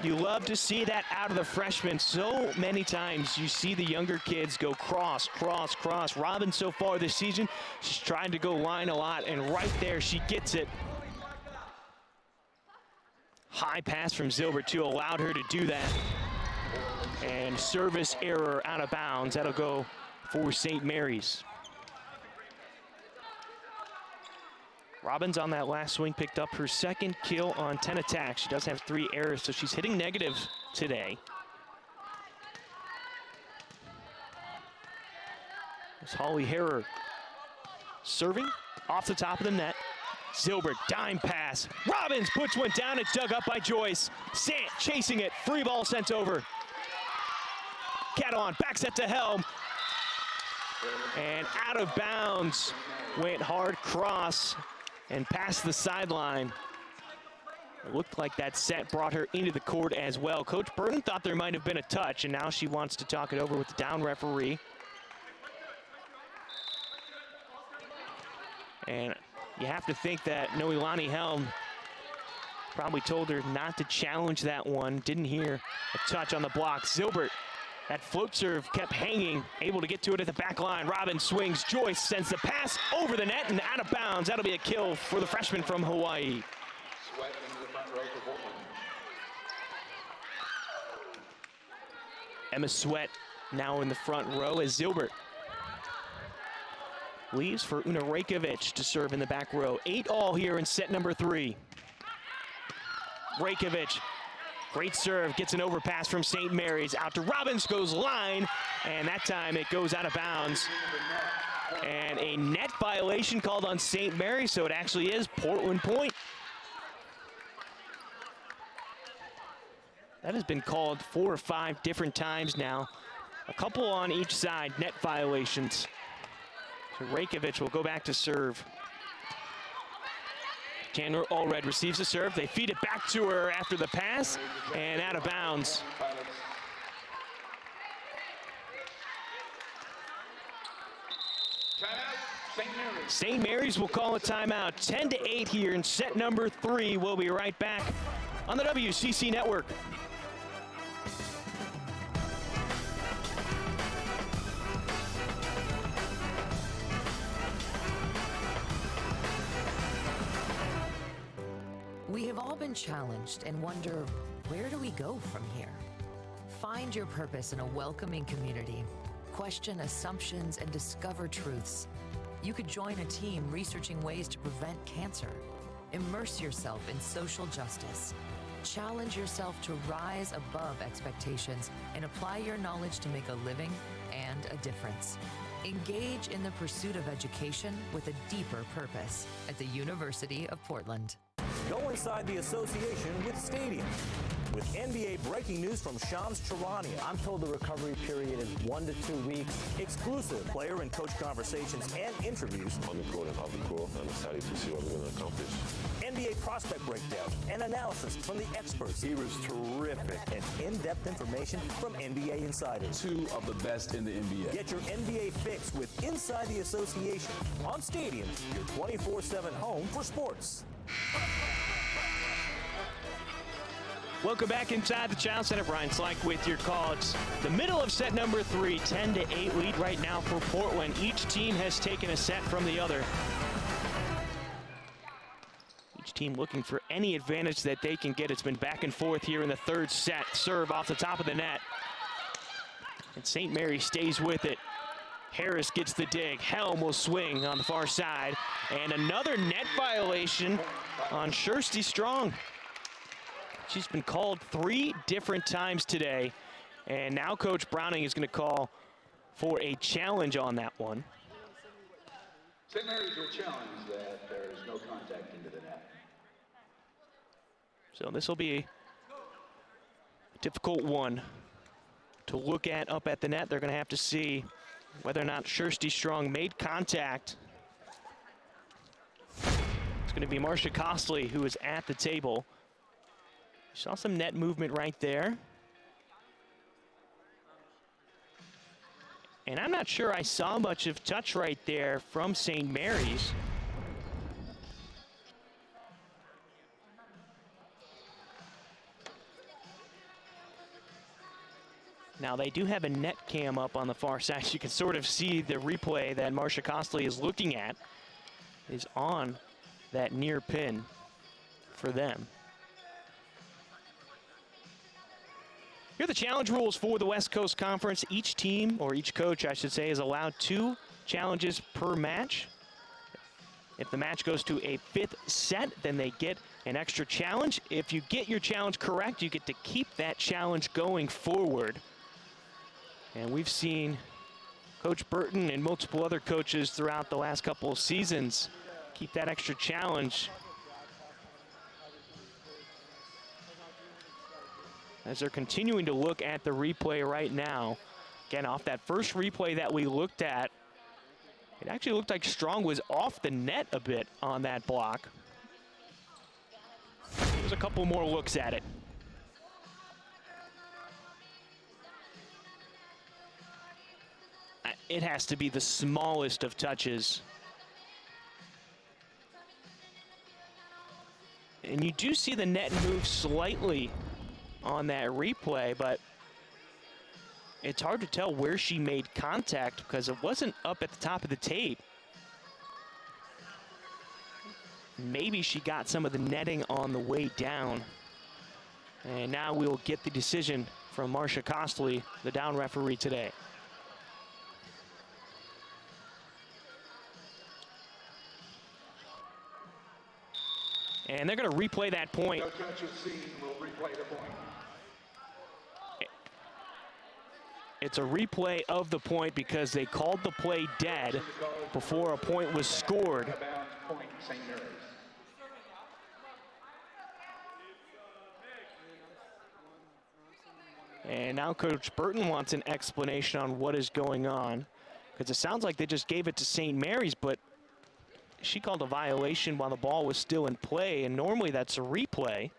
You love to see that out of the freshmen. So many times you see the younger kids go cross, cross, cross. Robbins so far this season, she's trying to go line a lot, and right there she gets it. High pass from Zilbert too allowed her to do that. And service error out of bounds. That'll go for St. Mary's. Robbins on that last swing picked up her second kill on 10 attacks. She does have 3 errors, so she's hitting negative today. It's Holly Harrer serving off the top of the net. Zilbert, dime pass. Robbins puts one down. It's dug up by Joyce. Sant chasing it. Free ball sent over. Catalan back set to Helm. And out of bounds. Went hard cross and past the sideline. It looked like that set brought her into the court as well. Coach Burton thought there might have been a touch, and now she wants to talk it over with the down referee. And you have to think that Noelani Helm probably told her not to challenge that one. Didn't hear a touch on the block. Zilbert, that float serve kept hanging, able to get to it at the back line. Robbins swings. Joyce sends the pass over the net and out of bounds. That'll be a kill for the freshman from Hawaii. Sweat into the front row for Portland. Emma Sweat now in the front row as Zilbert leaves for Una Rajkovic to serve in the back row. 8-all here in set number 3. Rajkovic, great serve, gets an overpass from St. Mary's. Out to Robbins, goes line, and that time it goes out of bounds. And a net violation called on St. Mary's, so it actually is Portland point. That has been called 4 or 5 different times now. A couple on each side, net violations. So Rajkovic will go back to serve. Chandler Allred receives the serve. They feed it back to her after the pass and out of bounds. St. Mary's will call a timeout. 10-8 here in set number 3. We'll be right back on the WCC Network. We have all been challenged and wonder, where do we go from here? Find your purpose in a welcoming community. Question assumptions and discover truths. You could join a team researching ways to prevent cancer. Immerse yourself in social justice. Challenge yourself to rise above expectations and apply your knowledge to make a living and a difference. Engage in the pursuit of education with a deeper purpose at the University of Portland. Go inside the association with Stadium. With NBA breaking news from Shams Charania. I'm told the recovery period is 1 to 2 weeks. Exclusive player and coach conversations and interviews. On the court and off the court, I'm excited to see what we're going to accomplish. NBA prospect breakdown and analysis from the experts. He was terrific. And in-depth information from NBA insiders. 2 of the best in the NBA. Get your NBA fix with Inside the Association on Stadium, your 24/7 home for sports. Welcome back inside the Child Center. Brian Slyke with your call. It's the middle of set number 3, 10-8 lead right now for Portland. Each team has taken a set from the other. Each team looking for any advantage that they can get. It's been back and forth here in the 3rd set. Serve off the top of the net. And St. Mary stays with it. Harris gets the dig. Helm will swing on the far side. And another net violation on Kirsty Strong. She's been called 3 different times today. And now Coach Browning is going to call for a challenge on that one. St. Mary's will challenge that there is no contact into the net. So this will be a difficult one to look at up at the net. They're going to have to see whether or not Kirsty Strong made contact. It's going to be Marcia Costley who is at the table. Saw some net movement right there. And I'm not sure I saw much of touch right there from St. Mary's. Now they do have a net cam up on the far side. You can sort of see the replay that Marcia Costley is looking at is on that near pin for them. Here are the challenge rules for the West Coast Conference. Each team, or each coach, I should say, is allowed 2 challenges per match. If the match goes to a 5th set, then they get an extra challenge. If you get your challenge correct, you get to keep that challenge going forward. And we've seen Coach Burton and multiple other coaches throughout the last couple of seasons keep that extra challenge as they're continuing to look at the replay right now. Again, off that first replay that we looked at, it actually looked like Strong was off the net a bit on that block. There's a couple more looks at it. It has to be the smallest of touches. And you do see the net move slightly on that replay, but it's hard to tell where she made contact because it wasn't up at the top of the tape. Maybe she got some of the netting on the way down. And now we'll get the decision from Marcia Costley, the down referee today. And they're going to replay that point. No touches seen, will replay the point. It's a replay of the point because they called the play dead before a point was scored. Out-of-bounds point, St. Mary's. And now Coach Burton wants an explanation on what is going on, because it sounds like they just gave it to St. Mary's, but she called a violation while the ball was still in play, and normally that's a replay.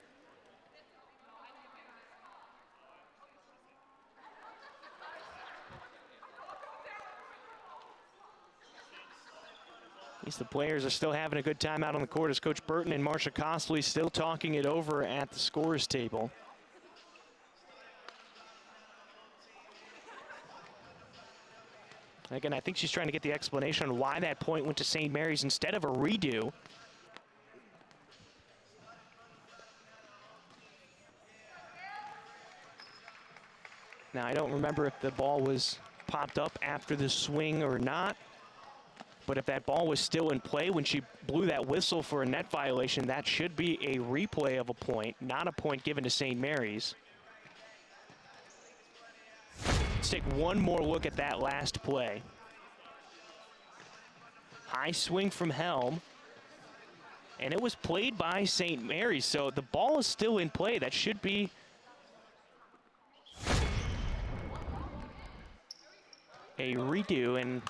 At least the players are still having a good time out on the court as Coach Burton and Marcia Costley still talking it over at the scorers table. Again, I think she's trying to get the explanation on why that point went to St. Mary's instead of a redo. Now, I don't remember if the ball was popped up after the swing or not, but if that ball was still in play when she blew that whistle for a net violation, that should be a replay of a point, not a point given to St. Mary's. Let's take one more look at that last play. High swing from Helm, and it was played by St. Mary's, so the ball is still in play. That should be a redo, and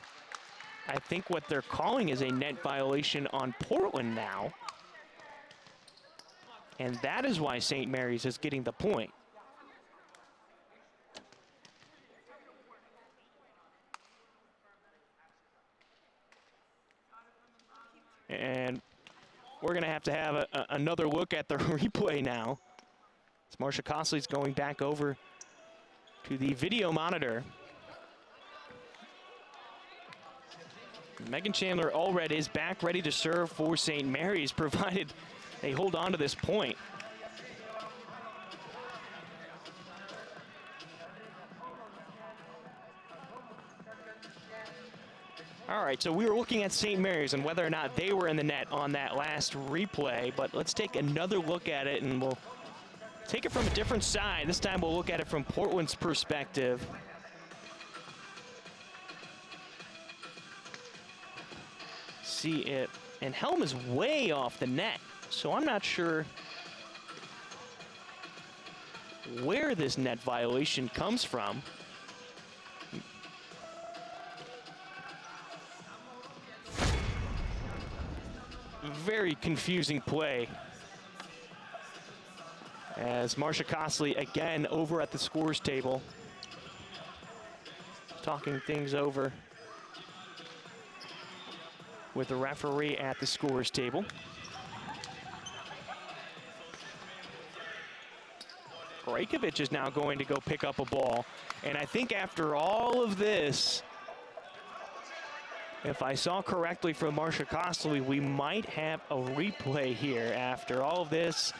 I think what they're calling is a net violation on Portland now. And that is why St. Mary's is getting the point. And we're going to have another look at the replay now. As Marcia Costley's going back over to the video monitor. Megan Chandler Allred is back ready to serve for St. Mary's, provided they hold on to this point. All right, so we were looking at St. Mary's and whether or not they were in the net on that last replay, but let's take another look at it and we'll take it from a different side. This time we'll look at it from Portland's perspective. See it, and Helm is way off the net, so I'm not sure where this net violation comes from. Very confusing play as Marcia Costley again over at the scores table talking things over with the referee at the scores table. Rajkovic is now going to go pick up a ball, and I think after all of this, if I saw correctly from Marcia Costley, we might have a replay here after all of this.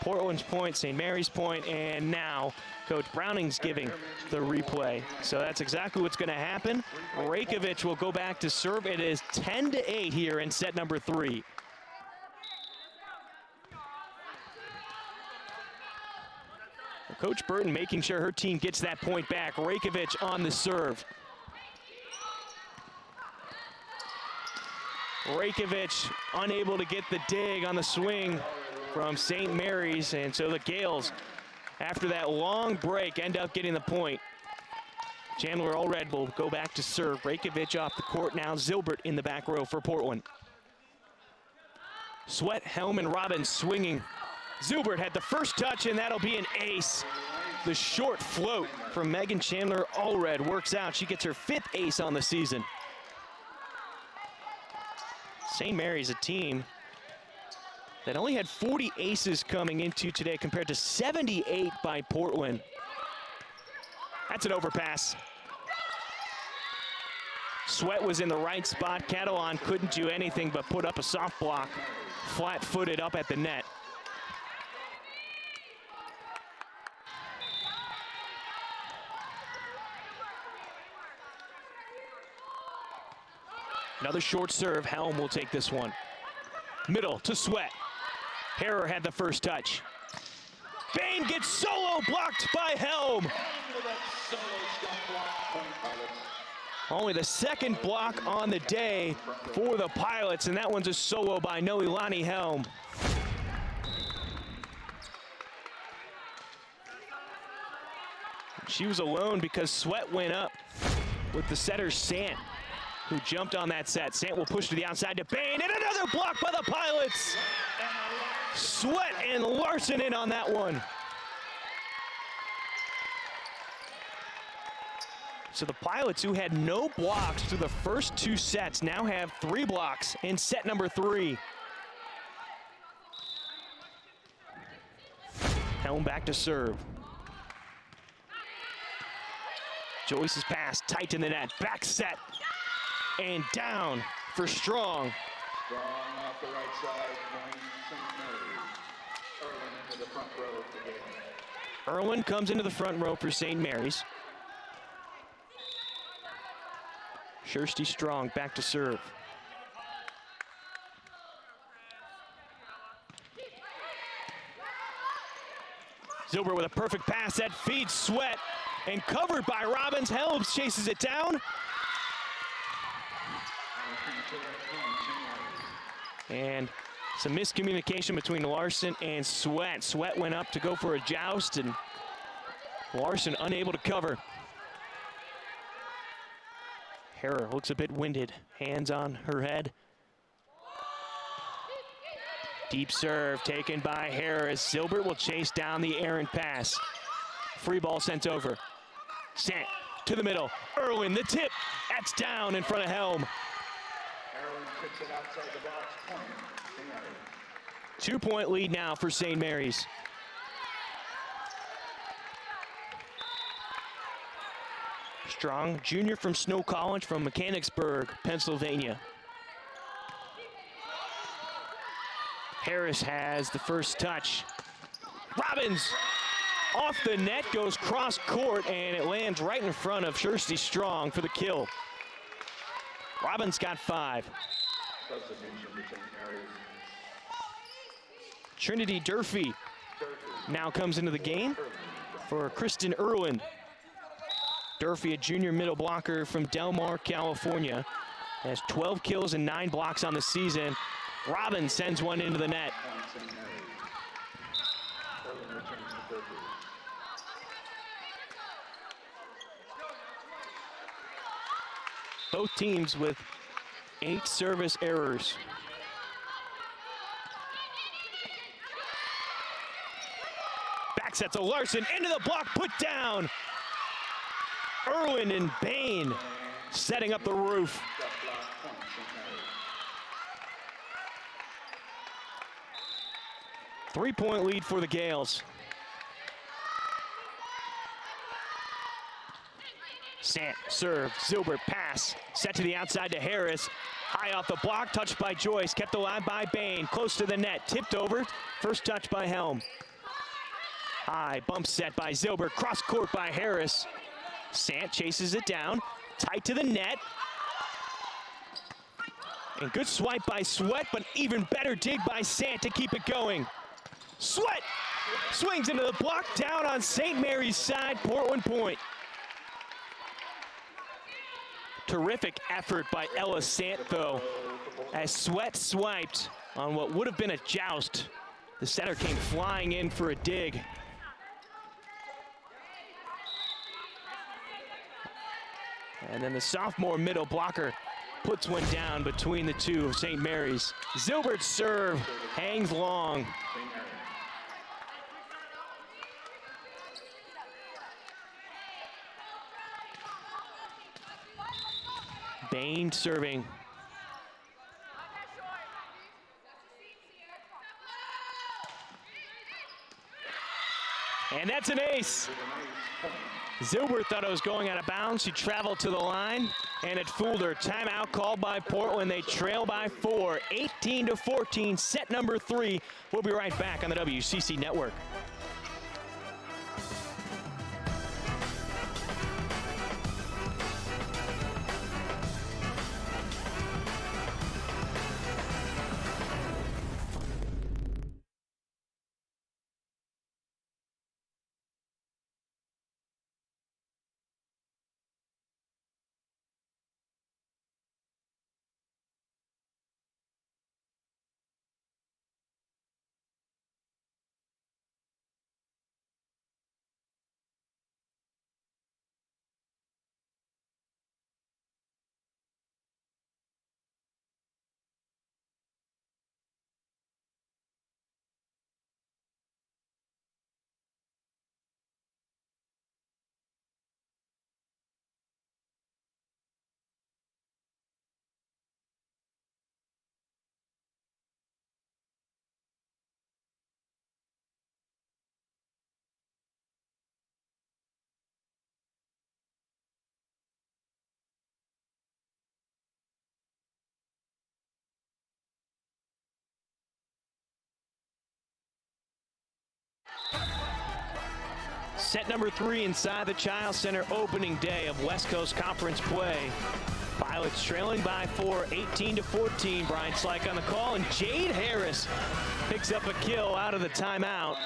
Portland's point, St. Mary's point, and now Coach Browning's giving the replay. So that's exactly what's going to happen. Rajkovic will go back to serve. It is 10-8 here in set number 3. Coach Burton making sure her team gets that point back. Rajkovic on the serve. Rajkovic unable to get the dig on the swing from St. Mary's, and so the Gales, after that long break, end up getting the point. Chandler Allred will go back to serve. Rajkovic off the court now. Zilbert in the back row for Portland. Sweat, Helm, and Robbins swinging. Zilbert had the first touch, and that'll be an ace. The short float from Megan Chandler Allred works out. She gets her 5th ace on the season. St. Mary's, a team that only had 40 aces coming into today compared to 78 by Portland. That's an overpass. Sweat was in the right spot. Catalan couldn't do anything but put up a soft block, flat-footed up at the net. Another short serve. Helm will take this one. Middle to Sweat. Harrer had the first touch. Bain gets solo blocked by Helm. Only the second block on the day for the Pilots, and that one's a solo by Noelani Helm. She was alone because Sweat went up with the setter Sant, who jumped on that set. Sant will push to the outside to Bain, and another block by the Pilots. Sweat and Larson in on that one. So the Pilots, who had no blocks through the first 2 sets, now have 3 blocks in set number 3. Helm back to serve. Joyce's pass tight in the net. Back set. And down for Strong. Strong off the right side, point St. Mary's. Erwin into the front row for Gale. Erwin comes into the front row for St. Mary's. Kirsty Strong back to serve. Zilbert with a perfect pass that feeds Sweat, and covered by Robbins. Helms chases it down. And some miscommunication between Larson and Sweat. Sweat went up to go for a joust, and Larson unable to cover. Harrer looks a bit winded, hands on her head. Deep serve taken by Harrer as Zilbert will chase down the errant pass. Free ball sent over. Sant to the middle. Erwin, the tip. That's down in front of Helm. Erwin kicks it outside the box, point St. Mary's. 2-point lead now for St. Mary's. Strong, junior from Snow College from Mechanicsburg, Pennsylvania. Harris has the first touch. Robbins off the net, goes cross court, and it lands right in front of Kirsty Strong for the kill. Robbins got 5. Substitution for St. Mary's. Trinity Durfee now comes into the game for Kristen Erwin. Durfee, a junior middle blocker from Del Mar, California, has 12 kills and 9 blocks on the season. Robbins sends one into the net. Point St. Mary's. Erwin returns to Durfee. Both teams with 8 service errors. Back set to Larson, into the block, put down. Erwin and Bain setting up the roof. Shot block, point St. Mary's. 3-point lead for the Gales. Sant, serve, Zilbert, pass, set to the outside to Harris. High off the block, touched by Joyce, kept alive by Bain, close to the net, tipped over, first touch by Helm. High bump set by Zilbert, cross court by Harris. Sant chases it down, tight to the net. And good swipe by Sweat, but even better dig by Sant to keep it going. Sweat swings into the block, down on St. Mary's side, Portland point. Terrific effort by Ella Sant, though, as Sweat swiped on what would have been a joust. The setter came flying in for a dig. And then the sophomore middle blocker puts one down between the two of St. Mary's. Zilbert's serve hangs long. Bain serving. And that's an ace. Zilbert thought it was going out of bounds. She traveled to the line, and it fooled her. Timeout called by Portland. They trail by 4, 18-14, set number 3. We'll be right back on the WCC Network. Set number 3 inside the Chiles Center, opening day of West Coast Conference play. Pilots trailing by 4, 18-14. Brian Slyke on the call, and Jade Harris picks up a kill out of the timeout.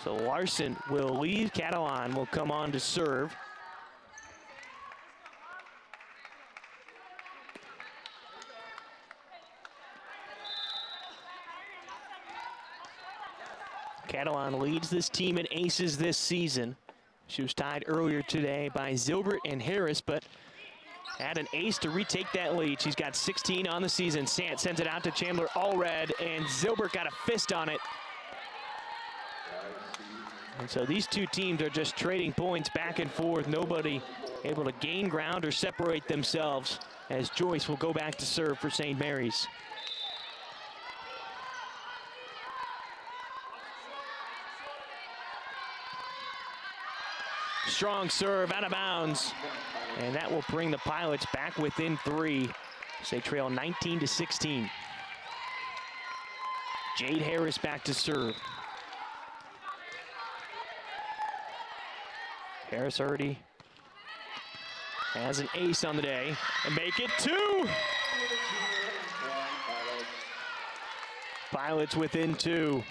So Larson will leave. Catalan will come on to serve. Catalan leads this team in aces this season. She was tied earlier today by Zilbert and Harris, but had an ace to retake that lead. She's got 16 on the season. Sant sends it out to Chandler Allred, and Zilbert got a fist on it. And so these two teams are just trading points back and forth. Nobody able to gain ground or separate themselves, as Joyce will go back to serve for St. Mary's. Strong serve out of bounds, and that will bring the Pilots back within 3 as they trail 19-16. Jade Harris back to serve. Harris already has an ace on the day, and make it 2. Pilots within 2.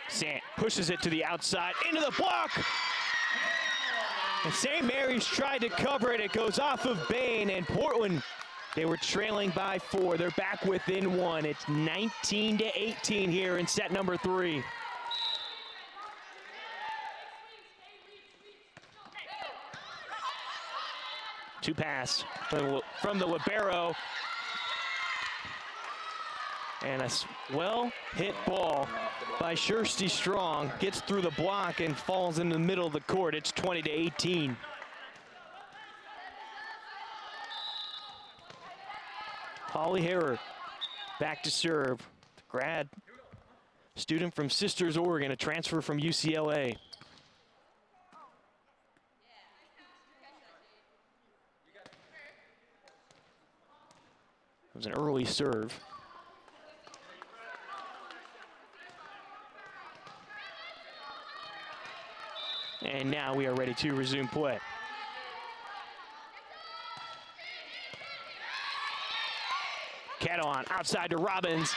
Sant pushes it to the outside, into the block. And St. Mary's tried to cover it. It goes off of Bain, and Portland, they were trailing by 4. They're back within 1. It's 19-18 here in set number 3. Two pass from the libero. And a well-hit ball by Kirsty Strong gets through the block and falls in the middle of the court. It's 20-18. Holly Harrer back to serve. Grad student from Sisters, Oregon, a transfer from UCLA. was an early serve. And now we are ready to resume play. Catalan outside to Robbins.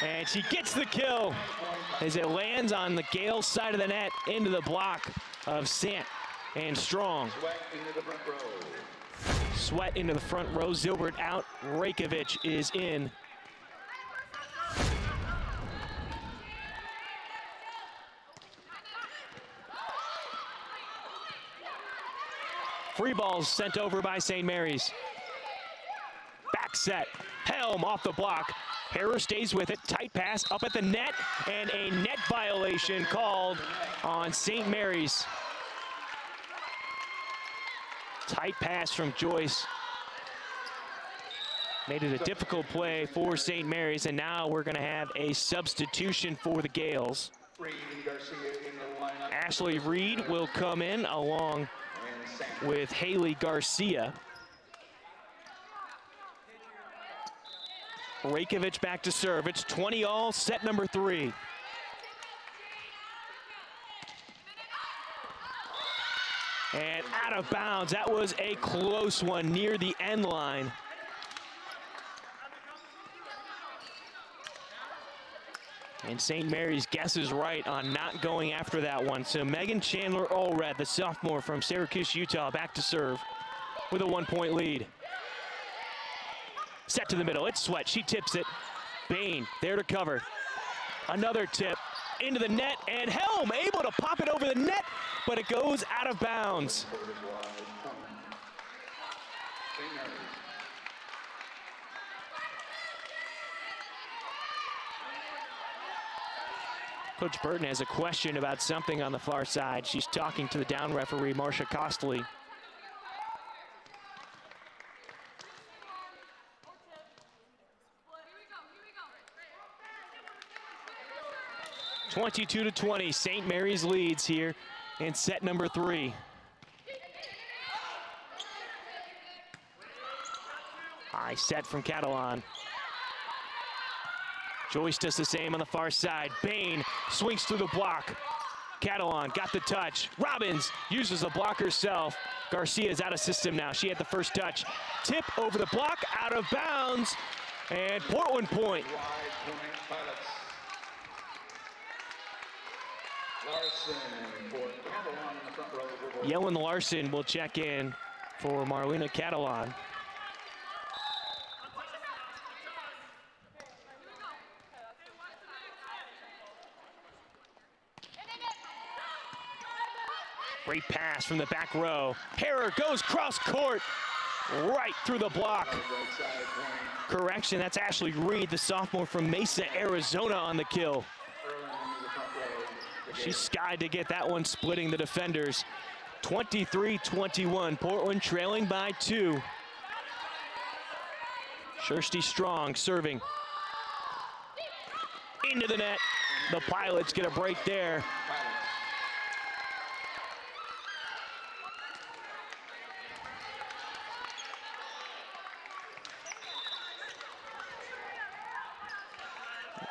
And she gets the kill as it lands on the Gale side of the net into the block of Sant and Strong. Sweat into the front row. Zilbert out. Rajkovic is in. Free balls sent over by St. Mary's. Back set. Helm off the block. Harris stays with it. Tight pass up at the net. And a net violation called on St. Mary's. Tight pass from Joyce. Made it a difficult play for St. Mary's. And now we're going to have a substitution for the Gales. Ashley Reed will come in along with Haley Garcia. Rajkovic back to serve. It's 20-all, set number 3. And out of bounds. That was a close one near the end line. And St. Mary's guesses right on not going after that one. So Megan Chandler-Allred, the sophomore from Syracuse, Utah, back to serve with a 1-point lead. Set to the middle. It's Sweat. She tips it. Bain there to cover. Another tip into the net, and Helm able to pop it over the net, but it goes out of bounds. Coach Burton has a question about something on the far side. She's talking to the down referee, Marcia Costley. (22-20), St. Mary's leads here in set number 3. High set from Catalan. Joyce does the same on the far side. Bain swings through the block. Catalan got the touch. Robbins uses the block herself. Garcia's out of system now. She had the first touch. Tip over the block, out of bounds, and Portland point. Yellen Larson will check in for Marlena Catalan. Great pass from the back row. Harrer goes cross court, right through the block. Correction, that's Ashley Reed, the sophomore from Mesa, Arizona, on the kill. She skied to get that one, splitting the defenders. 23-21, Portland trailing by 2. Kirsty Strong serving. Into the net. The Pilots get a break there.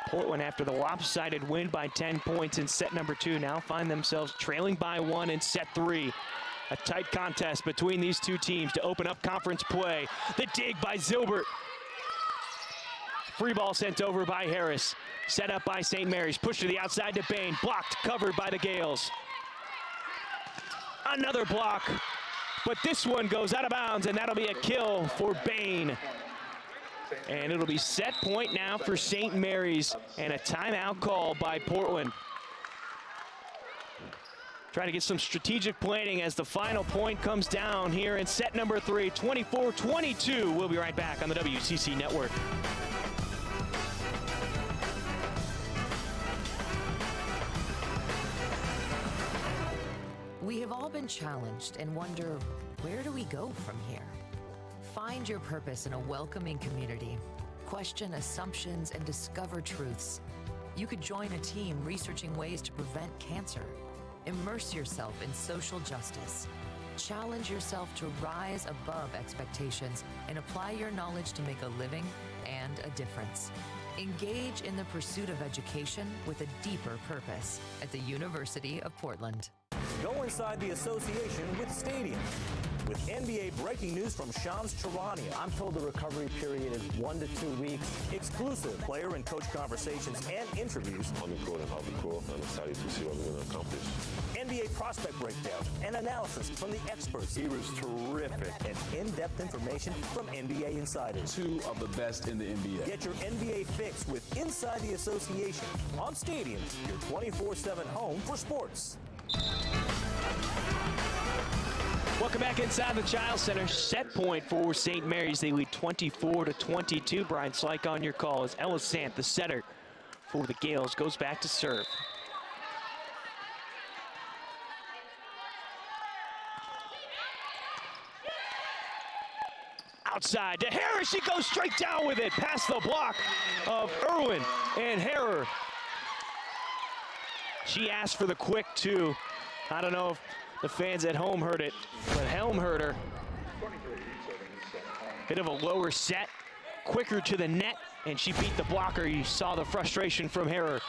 Portland, after the lopsided win by 10 points in set number 2, now find themselves trailing by 1 in set 3. A tight contest between these two teams to open up conference play. The dig by Zilbert. Free ball sent over by Harris. Set up by St. Mary's. Pushed to the outside to Bain. Blocked, covered by the Gales. Another block, but this one goes out of bounds, and that'll be a kill for Bain. And it'll be set point now for St. Mary's, and a timeout call by Portland. Trying to get some strategic planning as the final point comes down here in set number 3, 24-22. We'll be right back on the WCC Network. We have all been challenged and wonder, where do we go from here? Find your purpose in a welcoming community. Question assumptions and discover truths. You could join a team researching ways to prevent cancer. Immerse yourself in social justice. Challenge yourself to rise above expectations and apply your knowledge to make a living and a difference. Engage in the pursuit of education with a deeper purpose at the University of Portland. Go inside the association with Stadium. With NBA breaking news from Shams Charania, I'm told the recovery period is 1 to 2 weeks. exclusive player and coach conversations and interviews, On the court and off the court, I'm excited to see what we're going to accomplish. NBA prospect breakdown and analysis from the experts, He was terrific. and in-depth information from NBA insiders. 2 of the best in the NBA. Get your NBA fix with Inside the Association on Stadium, your 24/7 home for sports. Welcome back inside the Child Center. Set point for St. Mary's. They lead 24-22. Brian Slyke on your call as Ella Sant, the setter for the Gales, goes back to serve. Outside to Harris. She goes straight down with it past the block of Irwin and Harrer. She asked for the quick two. I don't know if the fans at home heard it, but Helm heard her. Bit of a lower set, quicker to the net, and she beat the blocker. You saw the frustration from Harrer.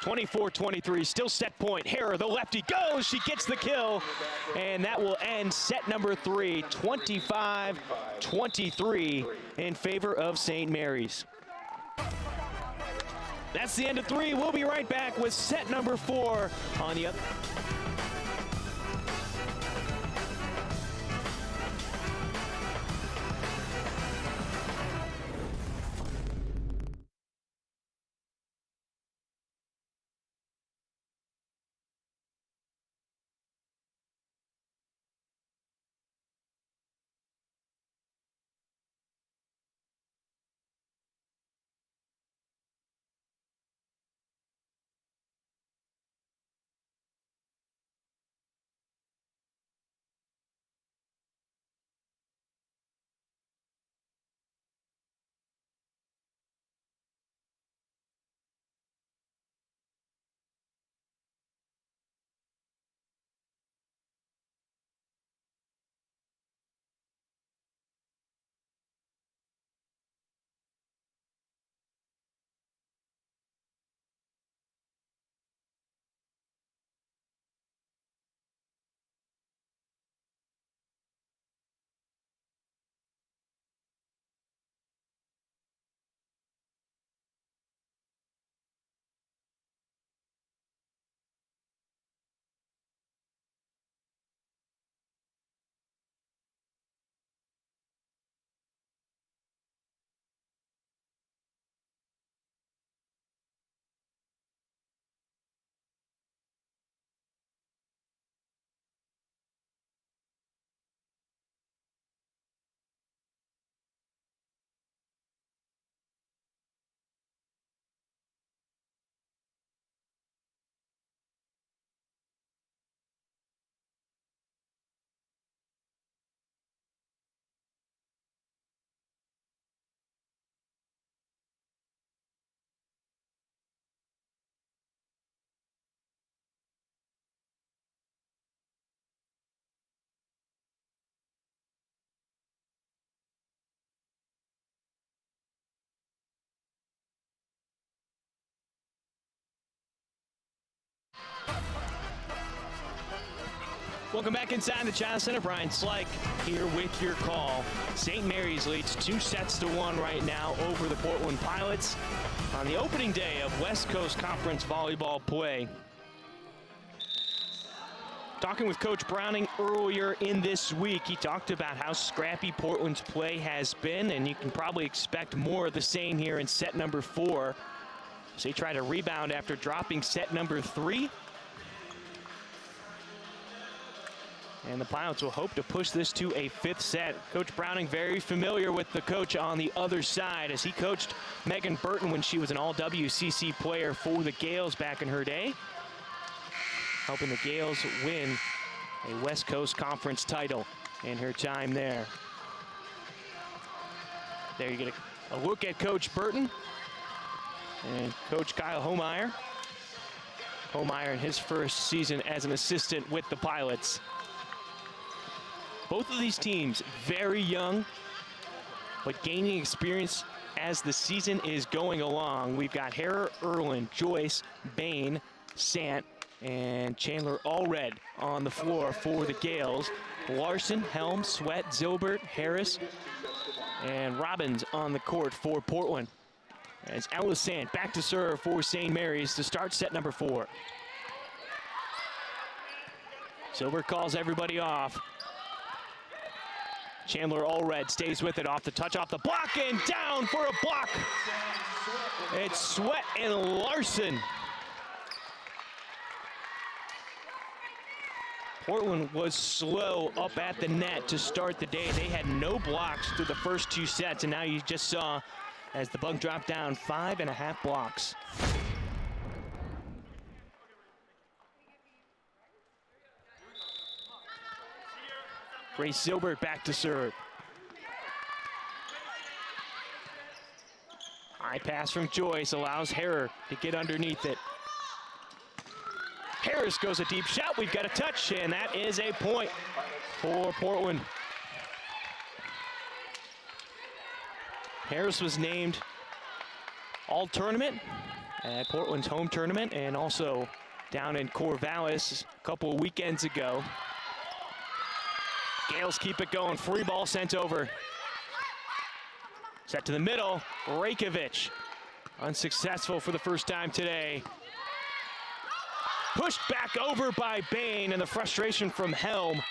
24-23, still set point. Harrer, the lefty, goes, she gets the kill, and that will end set number 3, 25-23 in favor of St. Mary's. That's the end of 3. We'll be right back with set number 4 on the other. Welcome back inside the Child Center. Brian Slyke here with your call. St. Mary's leads 2-1 right now over the Portland Pilots on the opening day of West Coast Conference volleyball play. Talking with Coach Browning earlier in this week, he talked about how scrappy Portland's play has been, and you can probably expect more of the same here in set number 4. So they try to rebound after dropping set number 3. And the Pilots will hope to push this to a 5th set. Coach Browning very familiar with the coach on the other side, as he coached Megan Burton when she was an all-WCC player for the Gales back in her day, helping the Gales win a West Coast Conference title in her time there. There you get a look at Coach Burton and Coach Kyle Homeyer. Homeyer in his first season as an assistant with the Pilots. Both of these teams very young, but gaining experience as the season is going along. We've got Harrer, Erlin, Joyce, Bain, Sant, and Chandler Allred on the floor for the Gales. Larson, Helm, Sweat, Zilbert, Harris, and Robbins on the court for Portland. As Ella Sant back to serve for St. Mary's to start set number 4. Zilbert calls everybody off. Chandler Allred stays with it, off the touch, off the block, and down for a block. It's Sweat and Larson. Portland was slow up at the net to start the day. They had no blocks through the first 2 sets, and now you just saw as the bug dropped down 5.5 blocks. Grace Zilbert back to serve. High pass from Joyce allows Harrer to get underneath it. Harris goes a deep shot. We've got a touch, and that is a point for Portland. Harris was named All-Tournament at Portland's home tournament and also down in Corvallis a couple of weekends ago. Gales keep it going. Free ball sent over. Set to the middle. Rajkovic unsuccessful for the first time today. Pushed back over by Bain, and the frustration from Helm.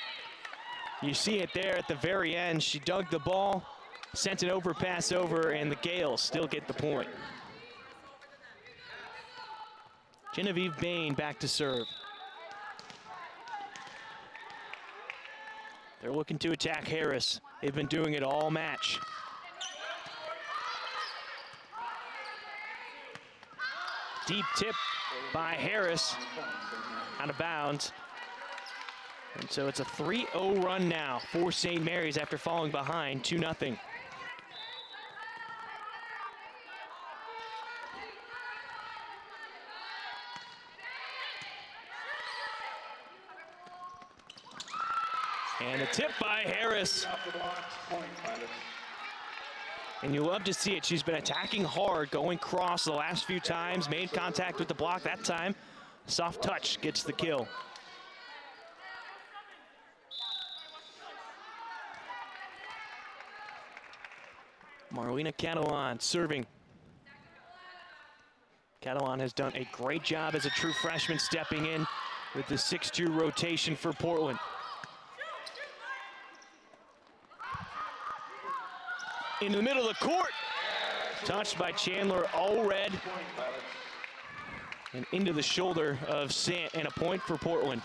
You see it there at the very end. She dug the ball, sent an overpass over, and the Gales still get the point. Genevieve Bain back to serve. They're looking to attack Harris. They've been doing it all match. Deep tip by Harris, out of bounds. And so it's a 3-0 run now for St. Mary's after falling behind 2-0. And a tip by Harris. And you love to see it. She's been attacking hard, going cross the last few times, made contact with the block that time. Soft touch gets the kill. Marlena Catalan serving. Catalan has done a great job as a true freshman, stepping in with the 6-2 rotation for Portland. Into the middle of the court. Touched by Chandler Allred. And into the shoulder of Sant, and a point for Portland.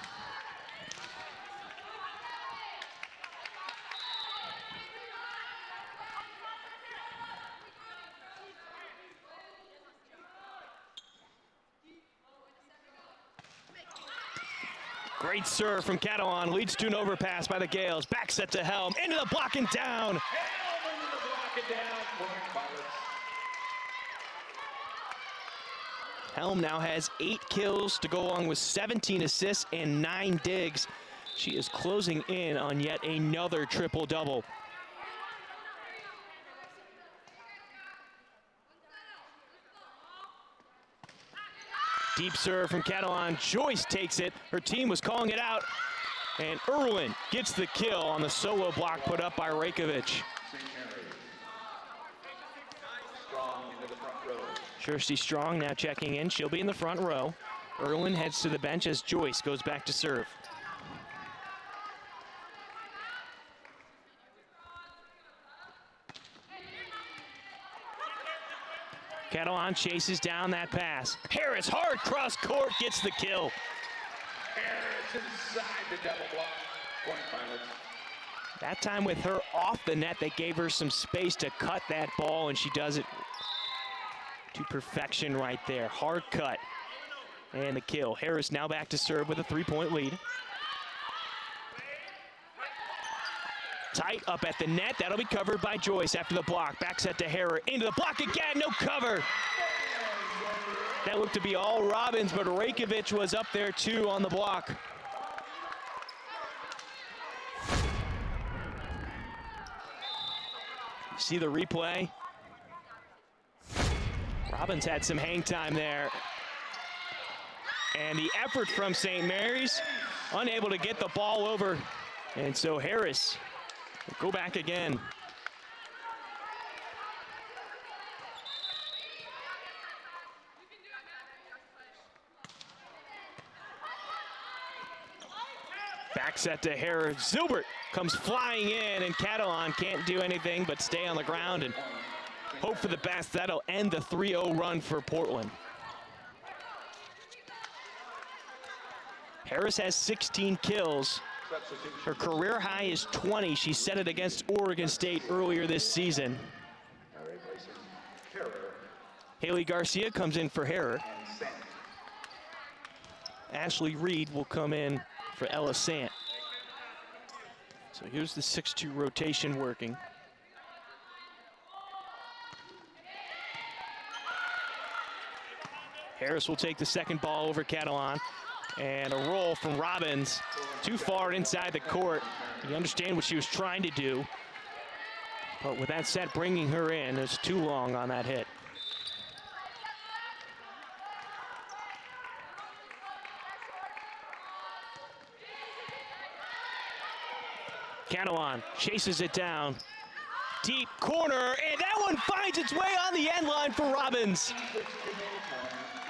Great serve from Catalan, leads to an overpass by the Gales. Back set to Helm, into the block and down. Helm now has 8 kills to go along with 17 assists and 9 digs. She is closing in on yet another triple-double. Deep serve from Catalan. Joyce takes it. Her team was calling it out. And Erwin gets the kill on the solo block put up by Rajkovic. Kirsty Strong now checking in. She'll be in the front row. Erwin heads to the bench as Joyce goes back to serve. Catalan chases down that pass. Harris, hard cross court, gets the kill. Harris inside the double block. Point Pilots. That time with her off the net, they gave her some space to cut that ball, and she does it to perfection right there. Hard cut and the kill. Harris now back to serve with a 3-point lead. Tight up at the net. That'll be covered by Joyce after the block. Back set to Harrer. Into the block again. No cover. That looked to be all Robbins, but Rajkovic was up there too on the block. See the replay. Robbins had some hang time there. And the effort from St. Mary's, unable to get the ball over. And so Harris will go back again. Back set to Harris. Zilbert comes flying in, and Catalan can't do anything but stay on the ground and hope for the best. That'll end the 3-0 run for Portland. Harris has 16 kills. Her career high is 20. She set it against Oregon State earlier this season. Haley Garcia comes in for Harrer. Ashley Reed will come in for Ella Sant. So here's the 6-2 rotation working. Harris will take the second ball over Catalan. And a roll from Robbins, too far inside the court. You understand what she was trying to do. But with that set, bringing her in is too long on that hit. Catalan chases it down. Deep corner, and that one finds its way on the end line for Robbins.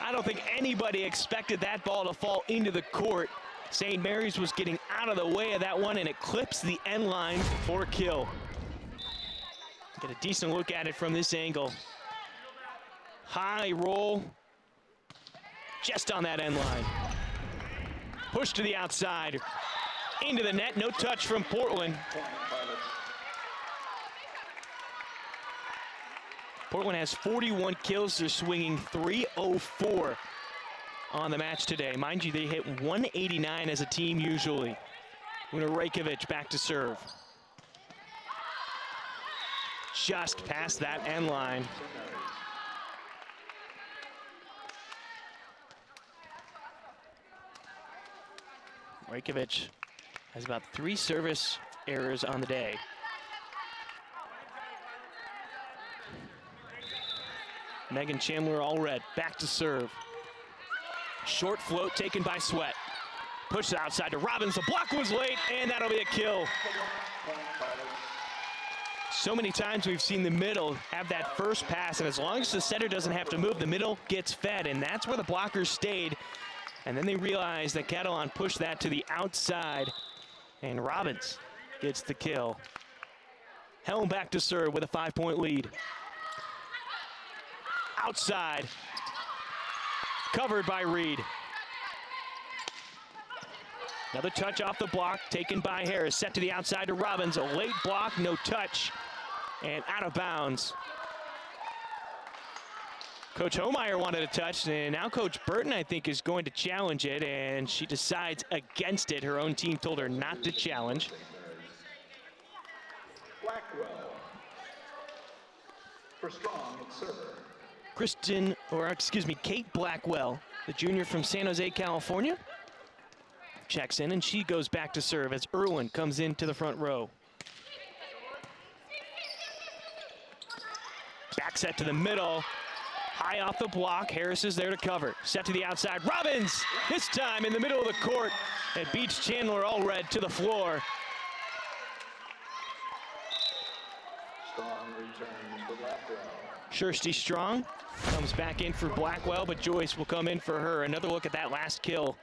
I don't think anybody expected that ball to fall into the court. St. Mary's was getting out of the way of that one, and it clips the end line for a kill. Get a decent look at it from this angle. High roll, just on that end line. Push to the outside, into the net, no touch from Portland. Portland has 41 kills. They're swinging .304 on the match today. Mind you, they hit 189 as a team usually. Una Rajkovic back to serve. Just past that end line. Rajkovic has about 3 service errors on the day. Megan Chandler all red, back to serve. Short float taken by Sweat. Push outside to Robbins, the block was late, and that'll be a kill. So many times we've seen the middle have that first pass, and as long as the setter doesn't have to move, the middle gets fed, and that's where the blockers stayed. And then they realized that Catalan pushed that to the outside, and Robbins gets the kill. Helm back to serve with a 5-point lead. Outside, covered by Reed. Another touch off the block, taken by Harris, set to the outside to Robbins. A late block, no touch, and out of bounds. Coach Homeyer wanted a touch, and now Coach Burton, I think, is going to challenge it, and she decides against it. Her own team told her not to challenge. Blackwell for Strong at server. Kate Blackwell, the junior from San Jose, California, checks in, and she goes back to serve as Irwin comes into the front row. Back set to the middle, high off the block. Harris is there to cover. Set to the outside. Robbins, this time in the middle of the court. It beats Chandler Allred to the floor. Strong returns for Blackwell. Kirsty Strong comes back in for Blackwell, but Joyce will come in for her. Another look at that last kill.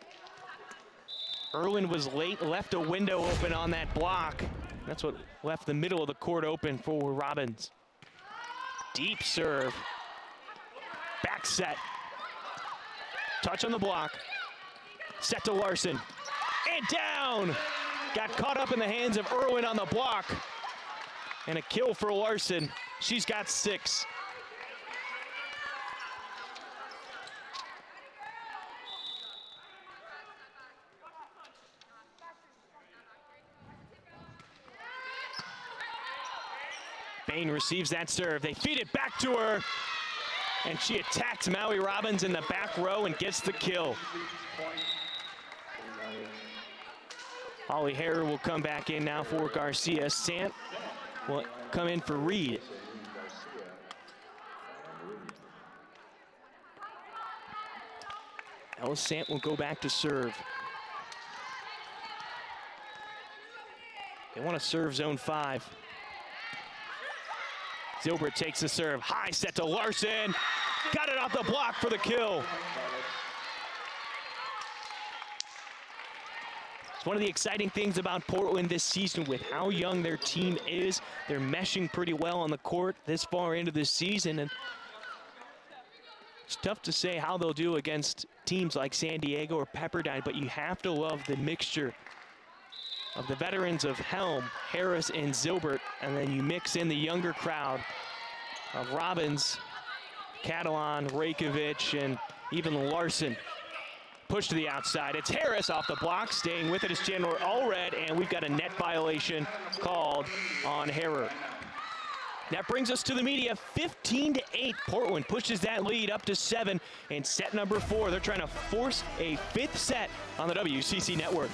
Irwin was late, left a window open on that block. That's what left the middle of the court open for Robbins. Deep serve. Back set. Touch on the block. Set to Larson. And down! Got caught up in the hands of Irwin on the block. And a kill for Larson. She's got 6. Bain receives that serve. They feed it back to her. And she attacks Maui Robbins in the back row and gets the kill. Holly Harrer will come back in now for Garcia. Sant will come in for Reed. Ellis Sant will go back to serve. They want to serve zone 5. Zilbert takes the serve. High set to Larson. Got it off the block for the kill. It's one of the exciting things about Portland this season with how young their team is. They're meshing pretty well on the court this far into this season, and it's tough to say how they'll do against teams like San Diego or Pepperdine, but you have to love the mixture of the veterans of Helm, Harris, and Zilbert, and then you mix in the younger crowd of Robbins, Catalan, Rajkovic, and even Larson. Push to the outside. It's Harris off the block. Staying with it is Chandler Allred, and we've got a net violation called on Harrer. That brings us to the media, 15-8. Portland pushes that lead up to 7 in set number 4. They're trying to force a 5th set on the WCC network.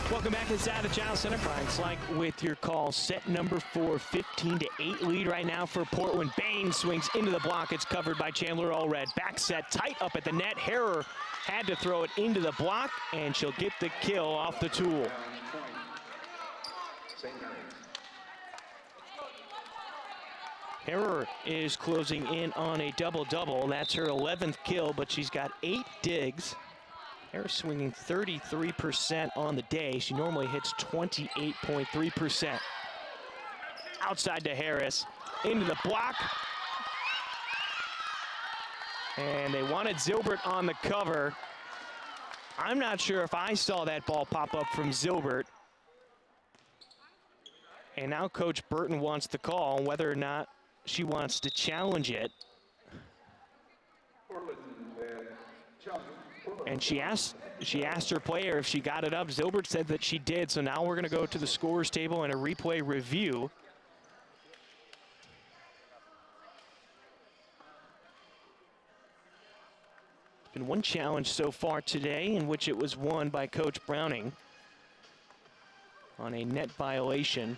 Welcome back inside the Child Center. Brian Slyke with your call. Set number 4, 15-8 lead right now for Portland. Bain swings into the block. It's covered by Chandler Allred. Back set tight up at the net. Harrer had to throw it into the block, and she'll get the kill off the tool. Harrer is closing in on a double-double. That's her 11th kill, but she's got 8 digs. Harris swinging 33% on the day. She normally hits 28.3%. Outside to Harris, into the block. And they wanted Zilbert on the cover. I'm not sure if I saw that ball pop up from Zilbert. And now Coach Burton wants the call, whether or not she wants to challenge it. And she asked her player if she got it up. Zilbert said that she did, so now we're going to go to the scorer's table and a replay review. Been one challenge so far today, in which it was won by Coach Browning on a net violation.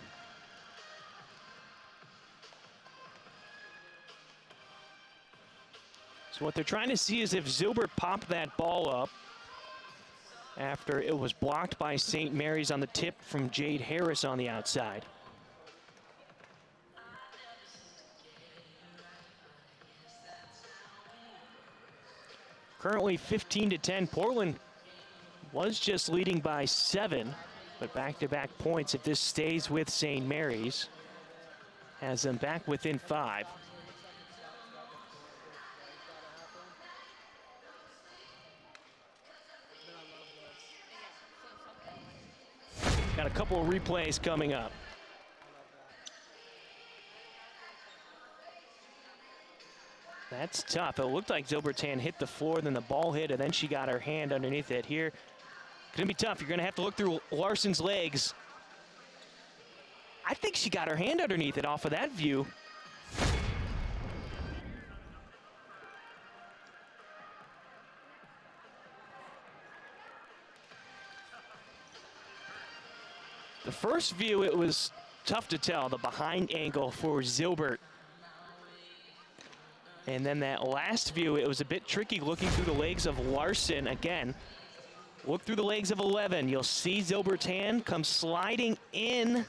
So what they're trying to see is if Zilbert popped that ball up after it was blocked by St. Mary's on the tip from Jade Harris on the outside. Currently 15-10. Portland was just leading by 7, but back-to-back points if this stays with St. Mary's has them back within 5. Got a couple of replays coming up. That's tough. It looked like Zilbert's hand hit the floor, then the ball hit, and then she got her hand underneath it here. Gonna be tough. You're gonna have to look through Larson's legs. I think she got her hand underneath it off of that view. The first view, it was tough to tell, the behind angle for Zilbert. And then that last view, it was a bit tricky looking through the legs of Larson. Again, look through the legs of 11. You'll see Zilbert's hand come sliding in.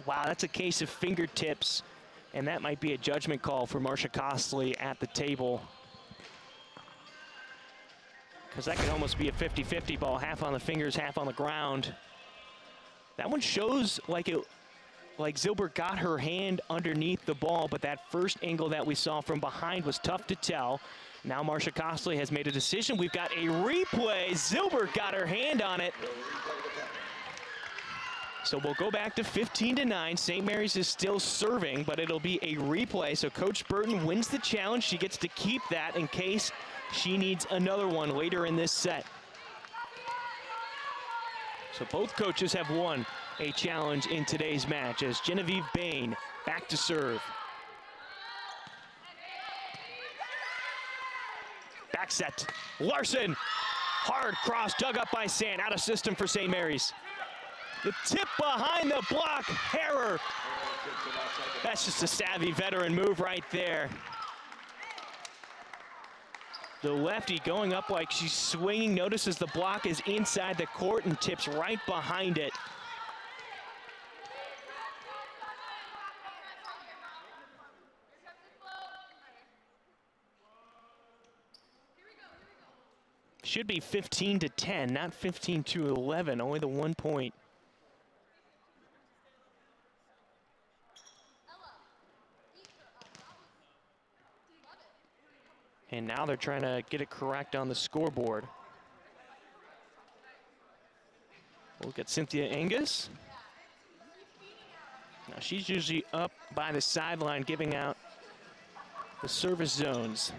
Wow, that's a case of fingertips. And that might be a judgment call for Marcia Costley at the table. Because that could almost be a 50-50 ball, half on the fingers, half on the ground. That one shows like Zilbert got her hand underneath the ball, but that first angle that we saw from behind was tough to tell. Now Marcia Costley has made a decision. We've got a replay. Zilbert got her hand on it. So we'll go back to 15-9. St. Mary's is still serving, but it'll be a replay. So Coach Burton wins the challenge. She gets to keep that in case she needs another one later in this set. So both coaches have won a challenge in today's match as Genevieve Bain back to serve. Back set. Larson. Hard cross dug up by Sant. Out of system for St. Mary's. The tip behind the block. Harrer. That's just a savvy veteran move right there. The lefty going up like she's swinging, notices the block is inside the court and tips right behind it. Should be 15-10, not 15-11, only the 1 point. And now they're trying to get it correct on the scoreboard. We'll get Cynthia Angus. Now she's usually up by the sideline giving out the service zones.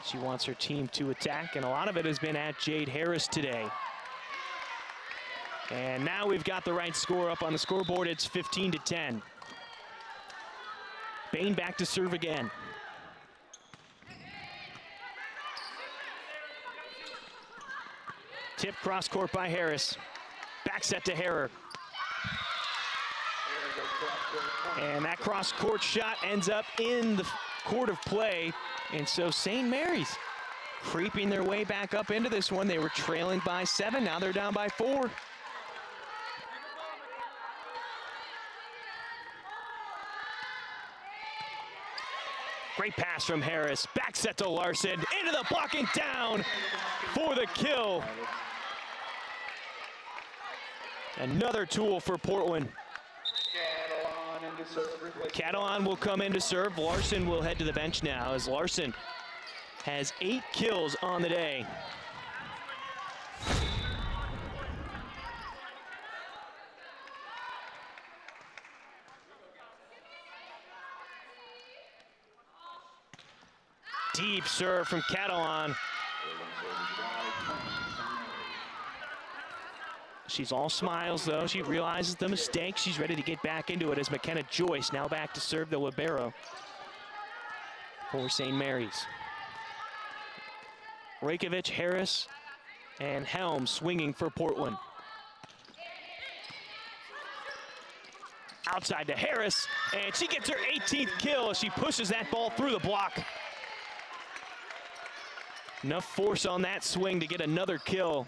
She wants her team to attack, and a lot of it has been at Jade Harris today. And now we've got the right score up on the scoreboard. It's 15-10. Bain back to serve again. Tip cross court by Harris. Back set to Harrer. And that cross court shot ends up in the court of play. And so St. Mary's creeping their way back up into this one. They were trailing by 7. Now they're down by 4. Great pass from Harris. Back set to Larson. Into the block and down for the kill. Another tool for Portland. Catalan will come in to serve. Larson will head to the bench now as Larson has 8 kills on the day. Deep serve from Catalan. She's all smiles, though. She realizes the mistake. She's ready to get back into it as McKenna Joyce now back to serve the libero for St. Mary's. Rajkovic, Harris, and Helm swinging for Portland. Outside to Harris, and she gets her 18th kill as she pushes that ball through the block. Enough force on that swing to get another kill.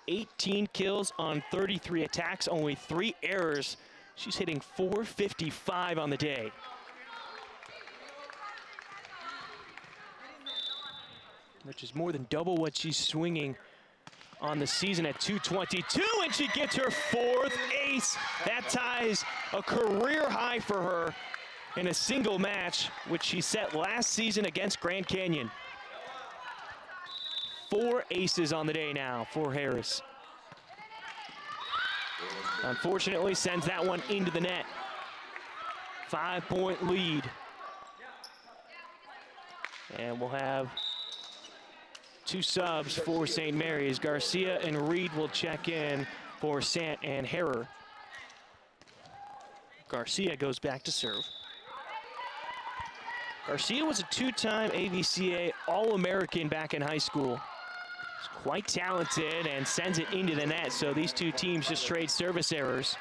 18 kills on 33 attacks, only 3 errors. She's hitting .455 on the day. Which is more than double what she's swinging on the season at .222, and she gets her 4th ace. That ties a career high for her in a single match, which she set last season against Grand Canyon. 4 aces on the day now for Harris. Unfortunately, sends that one into the net. 5-point lead. And we'll have 2 subs for St. Mary's. Garcia and Reed will check in for Sant and Harrer. Garcia goes back to serve. Garcia was a two-time AVCA All-American back in high school. He's quite talented and sends it into the net, so these two teams just trade service errors.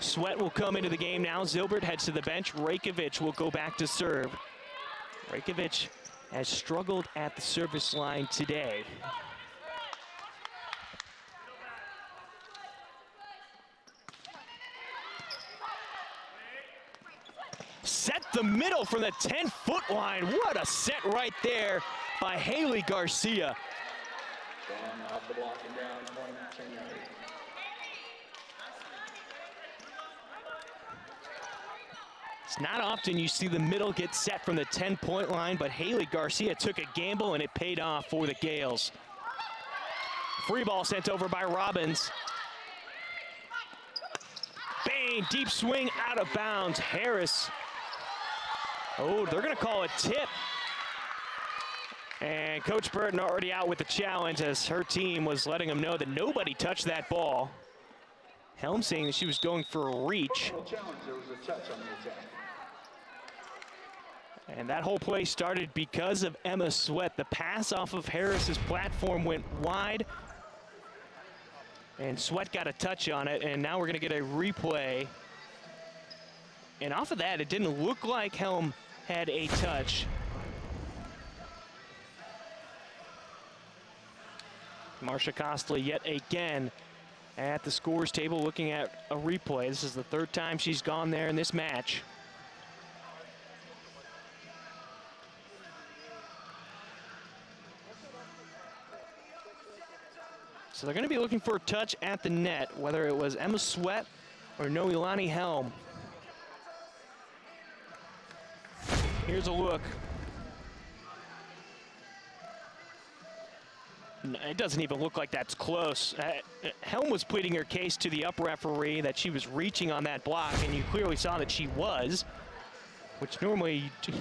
Sweat will come into the game now. Zilbert heads to the bench. Rajkovic will go back to serve. Rajkovic has struggled at the service line today. Set the middle from the 10-foot line. What a set right there by Haley Garcia. Going off the block and down, point, St. Mary's. It's not often you see the middle get set from the 10-point line, but Haley Garcia took a gamble and it paid off for the Gales. Free ball sent over by Robbins. Bang, deep swing out of bounds. Harris. Oh, they're gonna call a tip. And Coach Burton already out with the challenge as her team was letting him know that nobody touched that ball. Helm saying that she was going for a reach. Challenge, there was a touch on the attack. And that whole play started because of Emma Sweat. The pass off of Harris's platform went wide. And Sweat got a touch on it, and now we're gonna get a replay. And off of that, it didn't look like Helm had a touch. Marsha Costley yet again at the scores table looking at a replay. This is the third time she's gone there in this match. So they're going to be looking for a touch at the net, whether it was Emma Sweat or Noelani Helm. Here's a look. It doesn't even look like that's close. Helm was pleading her case to the up referee that she was reaching on that block, and you clearly saw that she was, which normally you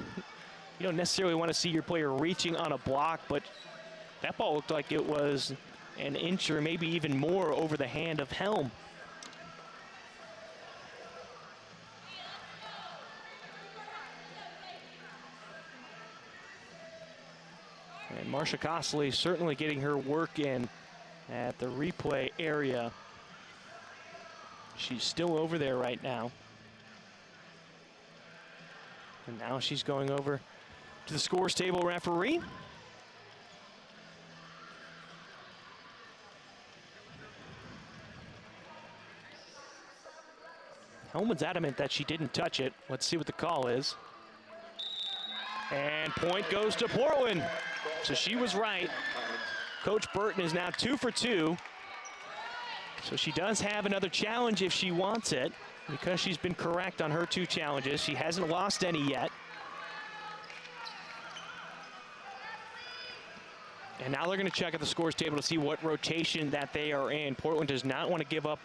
don't necessarily want to see your player reaching on a block, but that ball looked like it was an inch or maybe even more over the hand of Helm. And Marsha Costley certainly getting her work in at the replay area. She's still over there right now. And now she's going over to the scores table referee. Helm's adamant that she didn't touch it. Let's see what the call is. And point goes to Portland. So she was right. Coach Burton is now 2 for 2. So she does have another challenge if she wants it, because she's been correct on her 2 challenges. She hasn't lost any yet. And now they're going to check at the scores table to see what rotation that they are in. Portland does not want to give up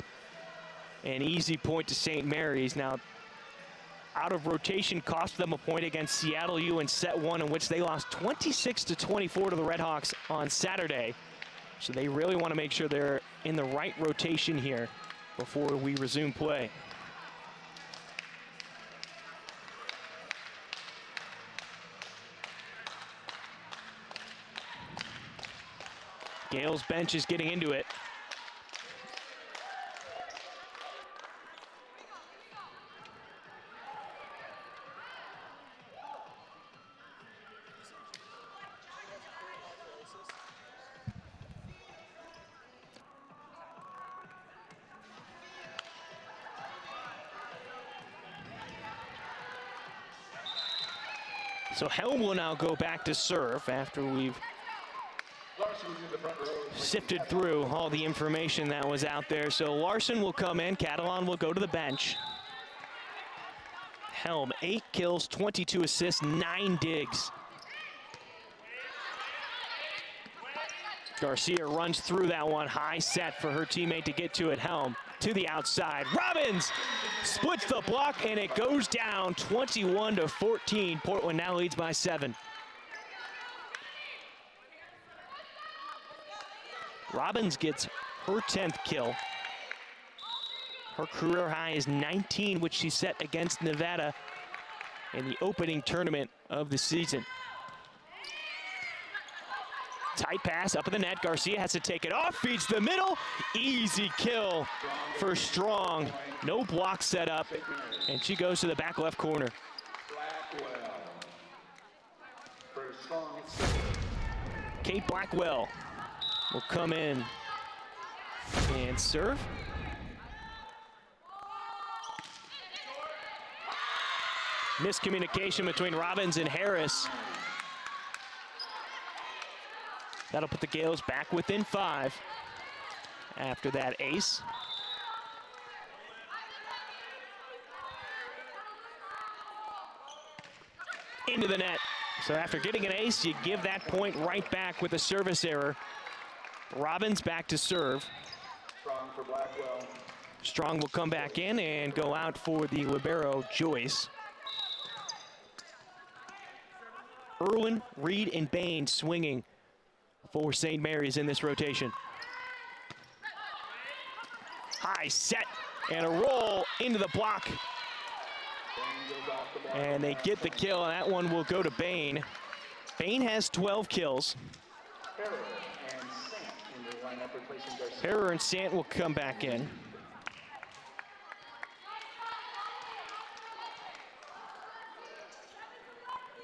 an easy point to St. Mary's. Now, out of rotation cost them a point against Seattle U in set 1, in which they lost 26-24 to the Redhawks on Saturday. So they really want to make sure they're in the right rotation here before we resume play. Gale's bench is getting into it. So Helm will now go back to serve after we've sifted through all the information that was out there. So Larson will come in, Catalan will go to the bench. Helm, 8 kills, 22 assists, 9 digs. Garcia runs through that one, high set for her teammate to get to it. Helm to the outside. Robbins splits the block, and it goes down 21-14. Portland now leads by 7. Robbins gets her 10th kill. Her career high is 19, which she set against Nevada in the opening tournament of the season. Tight pass up in the net. Garcia has to take it off, feeds the middle. Easy kill for Strong. No block set up, and she goes to the back left corner. Kate Blackwell will come in and serve. Miscommunication between Robbins and Harris. That'll put the Gales back within 5 after that ace. Into the net. So after getting an ace, you give that point right back with a service error. Robbins back to serve. Strong for Blackwell. Strong will come back in and go out for the libero, Joyce. Irwin, Reed, and Bain swinging for St. Mary's in this rotation. High set and a roll into the block. And they get the kill, and that one will go to Bain. Bain has 12 kills. Herrer and Sant will come back in.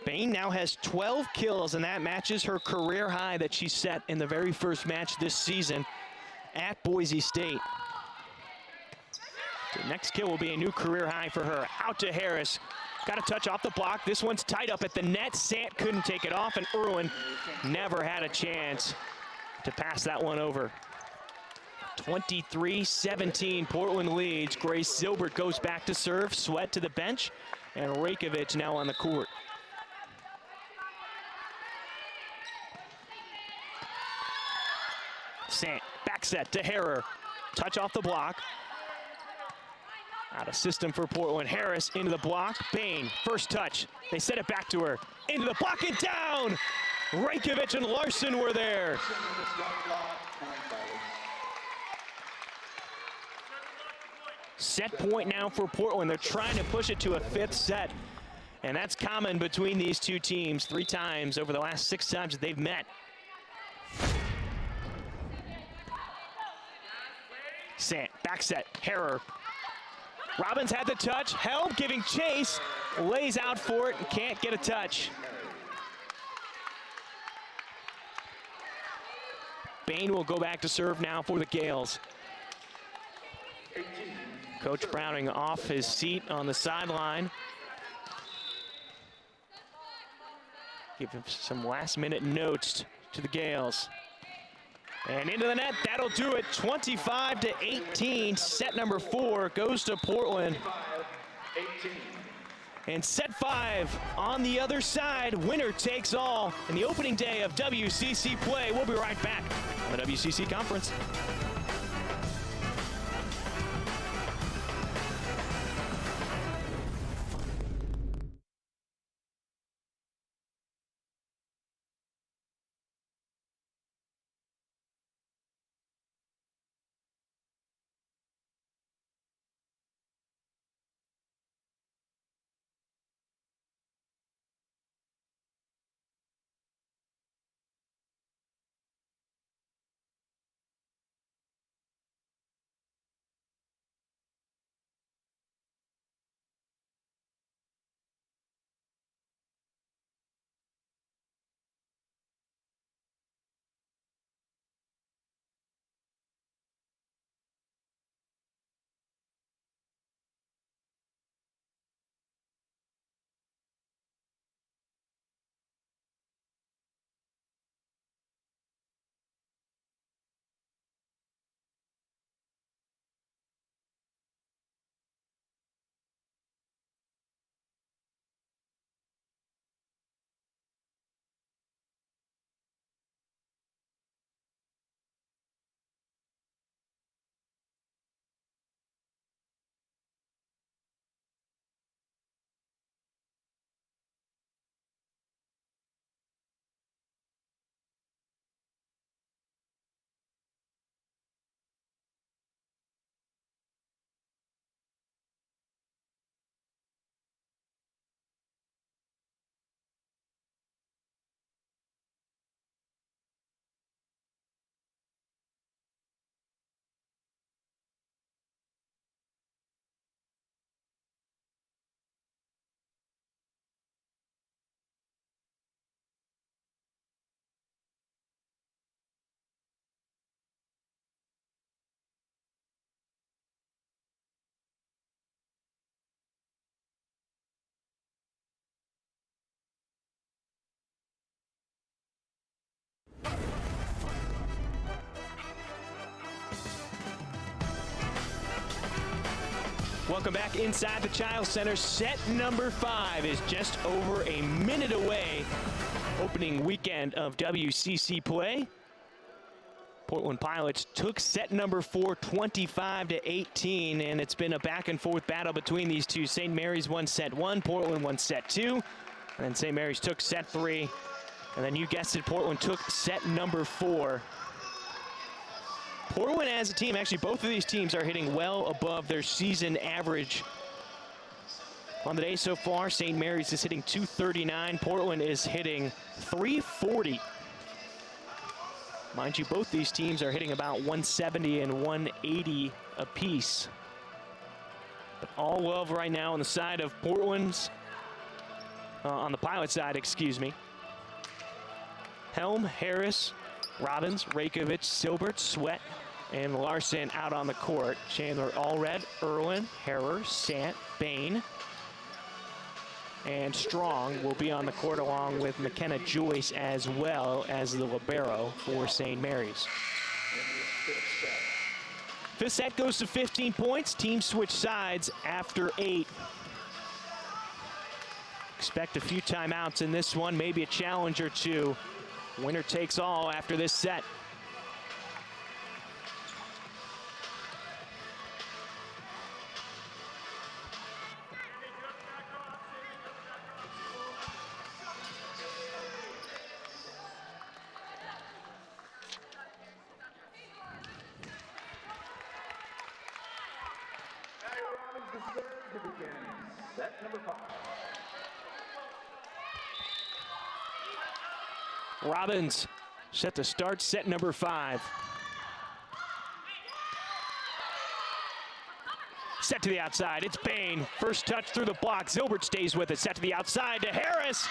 Bain now has 12 kills, and that matches her career high that she set in the very first match this season at Boise State. The next kill will be a new career high for her. Out to Harris. Got a touch off the block. This one's tight up at the net. Sant couldn't take it off, and Irwin never had a chance to pass that one over. 23-17, Portland leads. Grace Silbert goes back to serve. Sweat to the bench, and Rajkovic now on the court. Sant, back set to Herrer. Touch off the block. Out of system for Portland. Harris into the block. Bain, first touch. They set it back to her. Into the block and down! Rajkovic and Larson were there. Set point now for Portland. They're trying to push it to a 5th set. And that's common between these two teams 3 times over the last 6 times that they've met. Sant, back set, Herrer. Robbins had the touch, help, giving chase, lays out for it and can't get a touch. Bain will go back to serve now for the Gales. Coach Browning off his seat on the sideline. Give him some last-minute notes to the Gales. And into the net, that'll do it. 25-18, set number 4 goes to Portland. And set 5 on the other side, winner takes all in the opening day of WCC play. We'll be right back on the WCC Conference. Welcome back inside the Chiles Center. Set number 5 is just over a minute away. Opening weekend of WCC play. Portland Pilots took set number 4, 25-18, and it's been a back and forth battle between these two. St. Mary's won set 1, Portland won set 2, and then St. Mary's took set 3, and then you guessed it, Portland took set number 4. Portland as a team, actually both of these teams are hitting well above their season average. On the day so far, St. Mary's is hitting 239, Portland is hitting 340. Mind you, both these teams are hitting about 170 and 180 apiece. But all love right now on the side of Portland's, on the Pilot side, excuse me. Helm, Harris, Robbins, Rakovic, Silbert, Sweat, and Larson out on the court. Chandler, Allred, Irwin, Harrer, Sant, Bain, and Strong will be on the court along with McKenna Joyce as well as the libero for St. Mary's. Fifth set goes to 15 points. Teams switch sides after 8. Expect a few timeouts in this one, maybe a challenge or two. Winner takes all after this set. Set number 5. Robbins set to start set number 5. Set to the outside, it's Bain. First touch through the block, Zilbert stays with it. Set to the outside to Harris.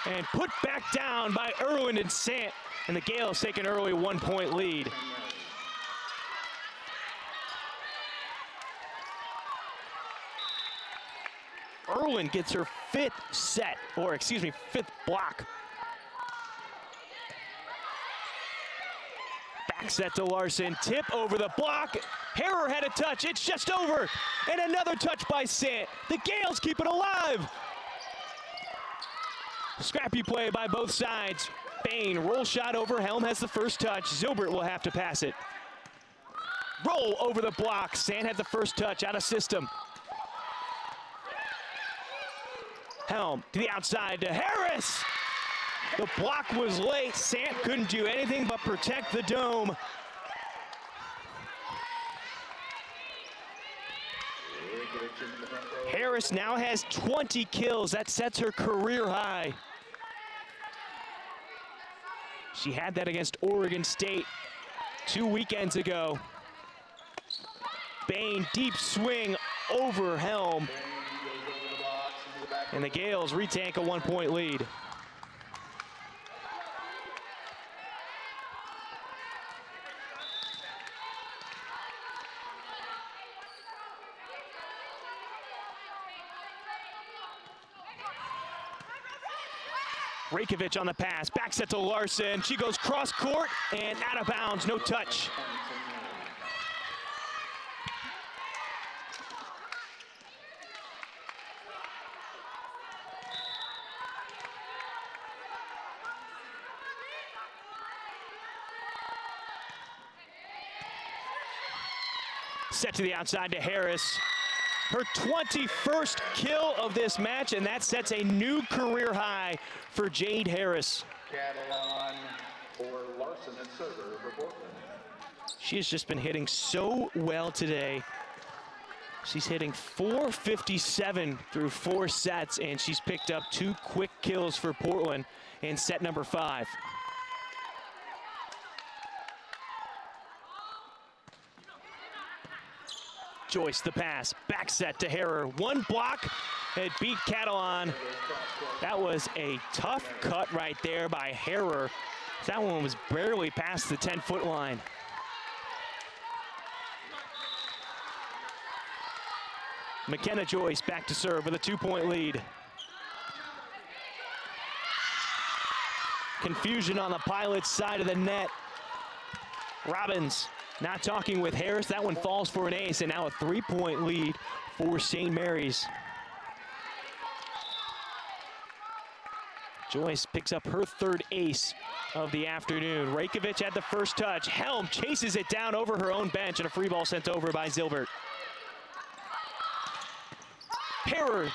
And put back down by Irwin and Sant. And the Gales take an early 1-point lead. Irwin gets her 5th set, or excuse me, 5th block. Back set to Larson, tip over the block. Harrer had a touch, it's just over. And another touch by Sant. The Gales keep it alive. Scrappy play by both sides. Bain, roll shot over, Helm has the first touch. Zilbert will have to pass it. Roll over the block, Sant had the first touch, out of system. Helm to the outside to Harris. The block was late. Sant couldn't do anything but protect the dome. Harris now has 20 kills. That sets her career high. She had that against Oregon State 2 weekends ago. Bain, deep swing over Helm. And the Gales retank a 1-point lead. Rakovic on the pass, back set to Larson. She goes cross court and out of bounds, no touch. Set to the outside to Harris. Her 21st kill of this match, and that sets a new career high for Jade Harris. Catalan for Larson at server for Portland. She has just been hitting so well today. She's hitting .457 through 4 sets, and she's picked up 2 quick kills for Portland in set number 5. Joyce the pass, back set to Harrer. 1 block, it beat Catalan. That was a tough cut right there by Harrer. That one was barely past the 10-foot line. McKenna Joyce back to serve with a 2-point lead. Confusion on the Pilots' side of the net. Robbins Not talking with Harris. That one falls for an ace, and now a 3-point lead for St. Mary's. Joyce picks up her third ace of the afternoon. Rajkovic had the first touch. Helm chases it down over her own bench, and a free ball sent over by Zilbert. Herrer,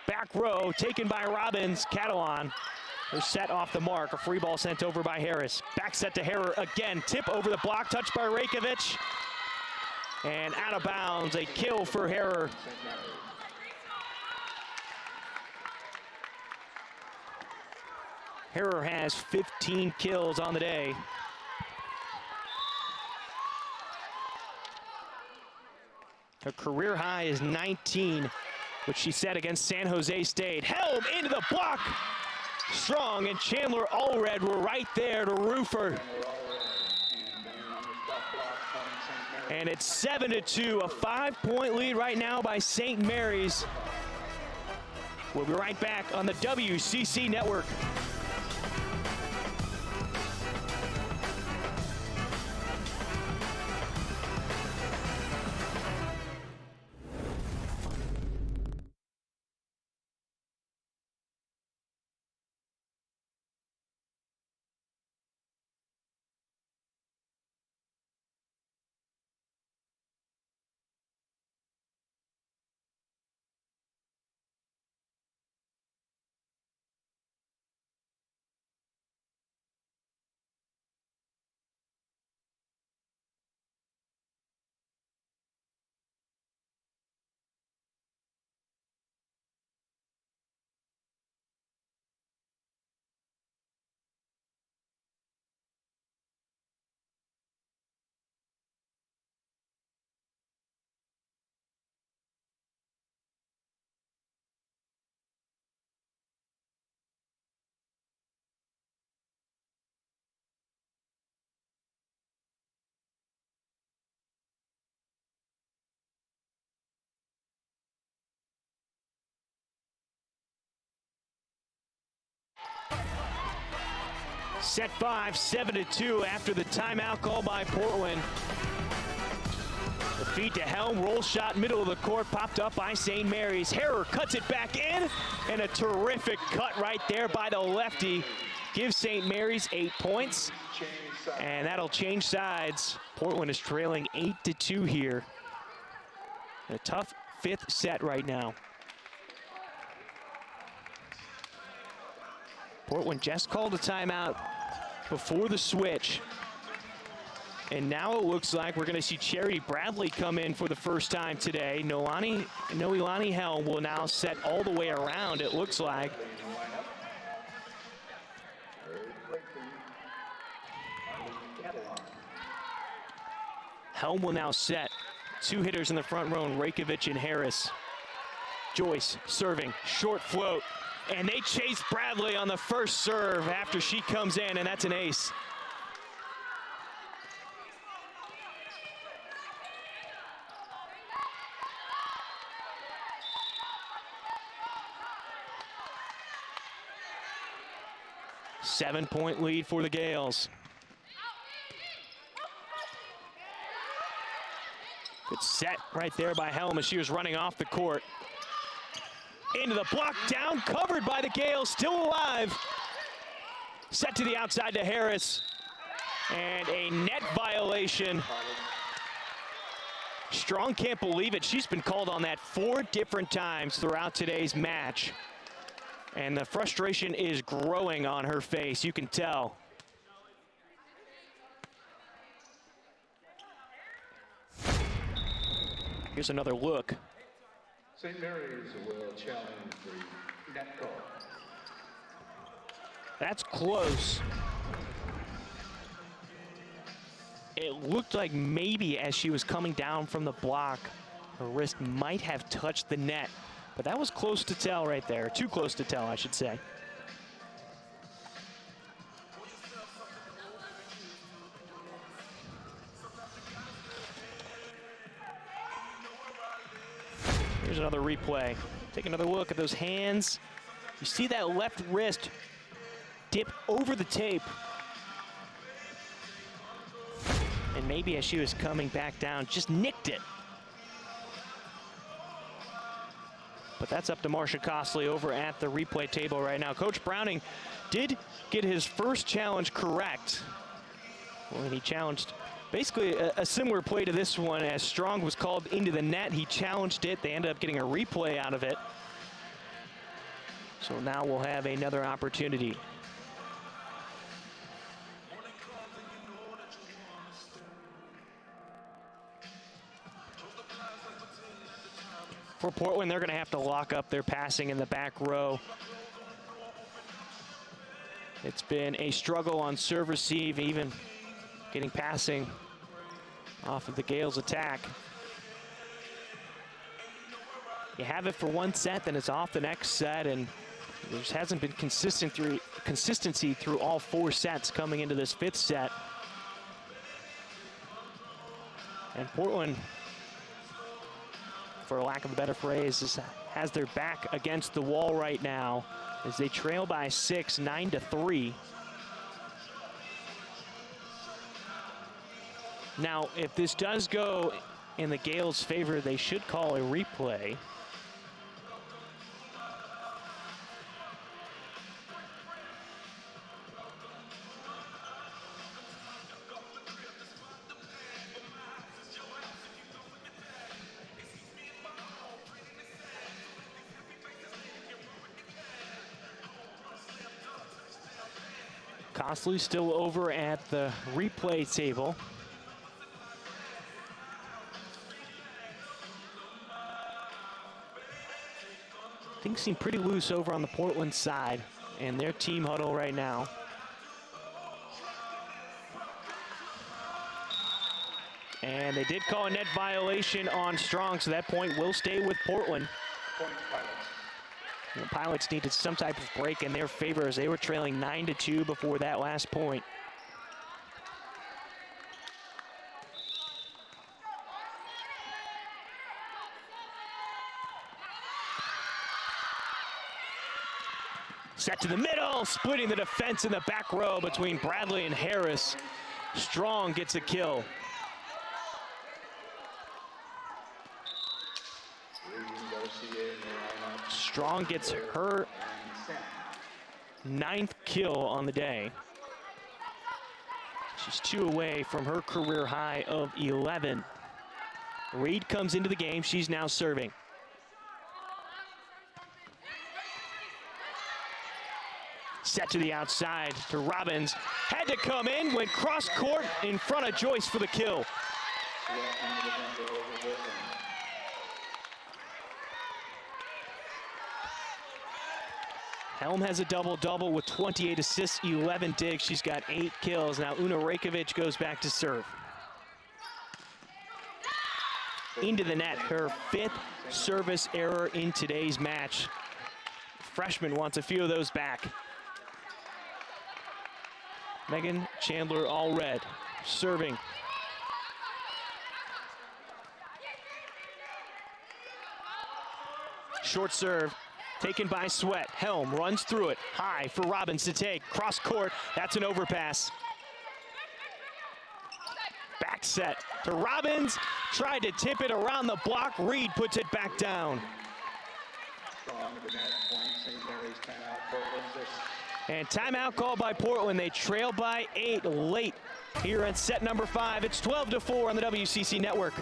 back row, taken by Robbins. Catalan, they're set off the mark. A free ball sent over by Harris. Back set to Herrer again. Tip over the block, touched by Rajkovic. And out of bounds, a kill for Herrer. Herrer has 15 kills on the day. Her career high is 19, which she set against San Jose State. Helm into the block. Strong and Chandler Allred were right there to roof her. And it's 7-2, a 5-point lead right now by St. Mary's. We'll be right back on the WCC Network. Set 5, 7-2 after the timeout call by Portland. The feed to Helm, roll shot, middle of the court, popped up by St. Mary's. Herrer cuts it back in, and a terrific cut right there by the lefty. Gives St. Mary's 8 points, and that'll change sides. Portland is trailing 8-2 here. A tough 5th set right now. Portland just called a timeout before the switch. And now it looks like we're going to see Charity Bradley come in for the first time today. Noelani Helm will now set all the way around, it looks like. Helm will now set. 2 hitters in the front row, Rajkovic and Harris. Joyce serving, short float. And they chase Bradley on the first serve after she comes in, and that's an ace. Seven-point lead for the Gales. Good set right there by Helm as she was running off the court. Into the block, down, covered by the Gales, still alive. Set to the outside to Harris. And a net violation. Strong can't believe it. She's been called on that 4 different times throughout today's match. And the frustration is growing on her face, you can tell. Here's another look. St. Mary's will challenge the net call. That's close. It looked like maybe as she was coming down from the block, her wrist might have touched the net, but that was close to tell right there. Too close to tell, I should say. Here's another replay. Take another look at those hands. You see that left wrist dip over the tape. And maybe as she was coming back down, just nicked it. But that's up to Marcia Costley over at the replay table right now. Coach Browning did get his first challenge correct. Well, he challenged basically a similar play to this one as Strong was called into the net. He challenged it. They ended up getting a replay out of it. So now we'll have another opportunity. For Portland, they're going to have to lock up their passing in the back row. It's been a struggle on serve receive, even getting passing off of the Gales' attack. You have it for one set, then it's off the next set, and there just hasn't been consistency through all 4 sets coming into this 5th set. And Portland, for lack of a better phrase, has their back against the wall right now as they trail by 6, 9-3. Now, if this does go in the Gales' favor, they should call a replay. Costley still over at the replay table. Things seem pretty loose over on the Portland side and their team huddle right now. And they did call a net violation on Strong, so that point will stay with Portland. Point Pilots. The Pilots needed some type of break in their favor as they were trailing 9-2 before that last point. Set to the middle, splitting the defense in the back row between Bradley and Harris. Strong gets a kill. Strong gets her 9th kill on the day. She's 2 away from her career high of 11. Reed comes into the game. She's now serving. Set to the outside to Robbins. Had to come in, went cross court in front of Joyce for the kill. Helm has a double-double with 28 assists, 11 digs. She's got 8 kills. Now Una Rajkovic goes back to serve. Into the net, her 5th service error in today's match. Freshman wants a few of those back. Megan Chandler all red, serving. Short serve. Taken by Sweat. Helm runs through it. High for Robbins to take. Cross court. That's an overpass. Back set to Robbins. Tried to tip it around the block. Reed puts it back down. And timeout called by Portland. They trail by 8 late here at set number 5. It's 12-4 on the WCC network.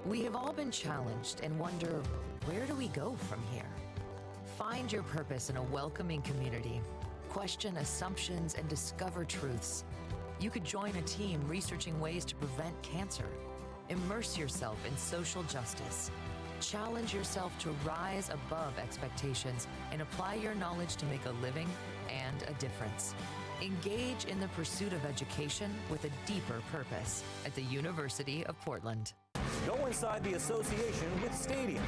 We have all been challenged and wonder, where do we go from here? Find your purpose in a welcoming community. Question assumptions and discover truths. You could join a team researching ways to prevent cancer. Immerse yourself in social justice. Challenge yourself to rise above expectations and apply your knowledge to make a living and a difference. Engage in the pursuit of education with a deeper purpose at the University of Portland. Go inside the association with Stadium.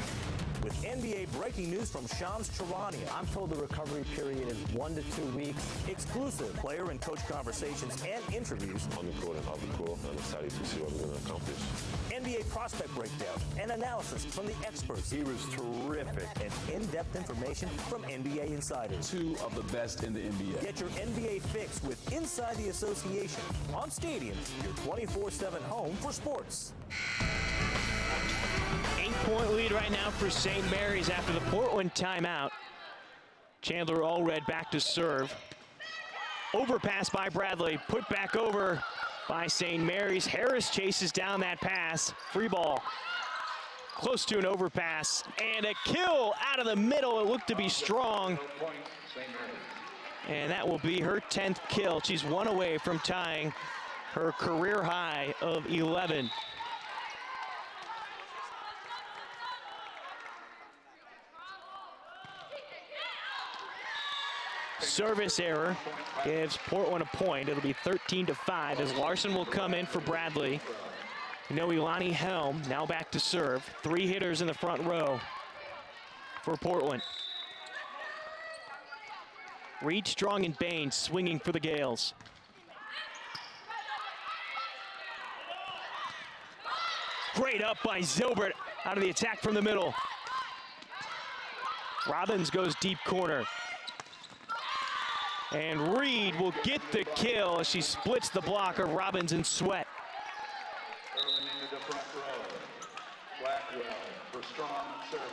With NBA breaking news from Shams Charania. I'm told the recovery period is 1 to 2 weeks. Exclusive player and coach conversations and interviews. On the court and off the court, I'm excited excited to see what we're going to accomplish. NBA prospect breakdown and analysis from the experts. He was terrific. And in-depth information from NBA insiders. Two of the best in the NBA. Get your NBA fix with Inside the Association on Stadium, your 24/7 home for sports. 8-point lead right now for St. Mary's after the Portland timeout. Chandler Allred back to serve. Overpass by Bradley, put back over by St. Mary's. Harris chases down that pass. Free ball. Close to an overpass. And a kill out of the middle. It looked to be strong. And that will be her 10th kill. She's one away from tying her career high of 11. Service error gives Portland a point. It'll be 13-5 as Larson will come in for Bradley. You know, Ilani Helm now back to serve. 3 hitters in the front row for Portland. Reed, Strong, and Bain swinging for the Gales. Great up by Zilbert out of the attack from the middle. Robbins goes deep corner. And Reed will get the kill as she splits the block of Robbins and Sweat. Early into the front row. Blackwell for strong server.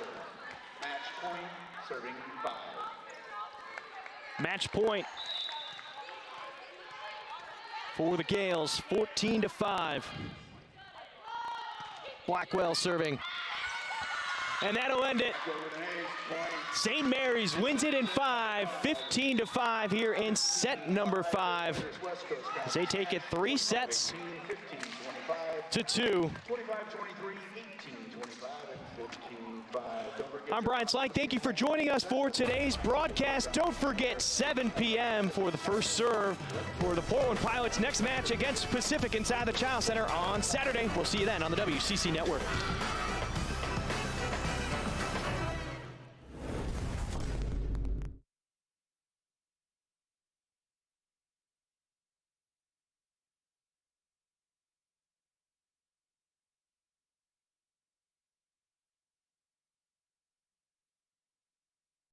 Match point, serving 5. Match point for the Gales, 14-5. Blackwell serving. And that'll end it. St. Mary's wins it in 5, 15-5 here in set number 5. As they take it 3 sets to 2. I'm Brian Slank. Thank you for joining us for today's broadcast. Don't forget 7 p.m. for the first serve for the Portland Pilots' next match against Pacific inside the Child Center on Saturday. We'll see you then on the WCC Network.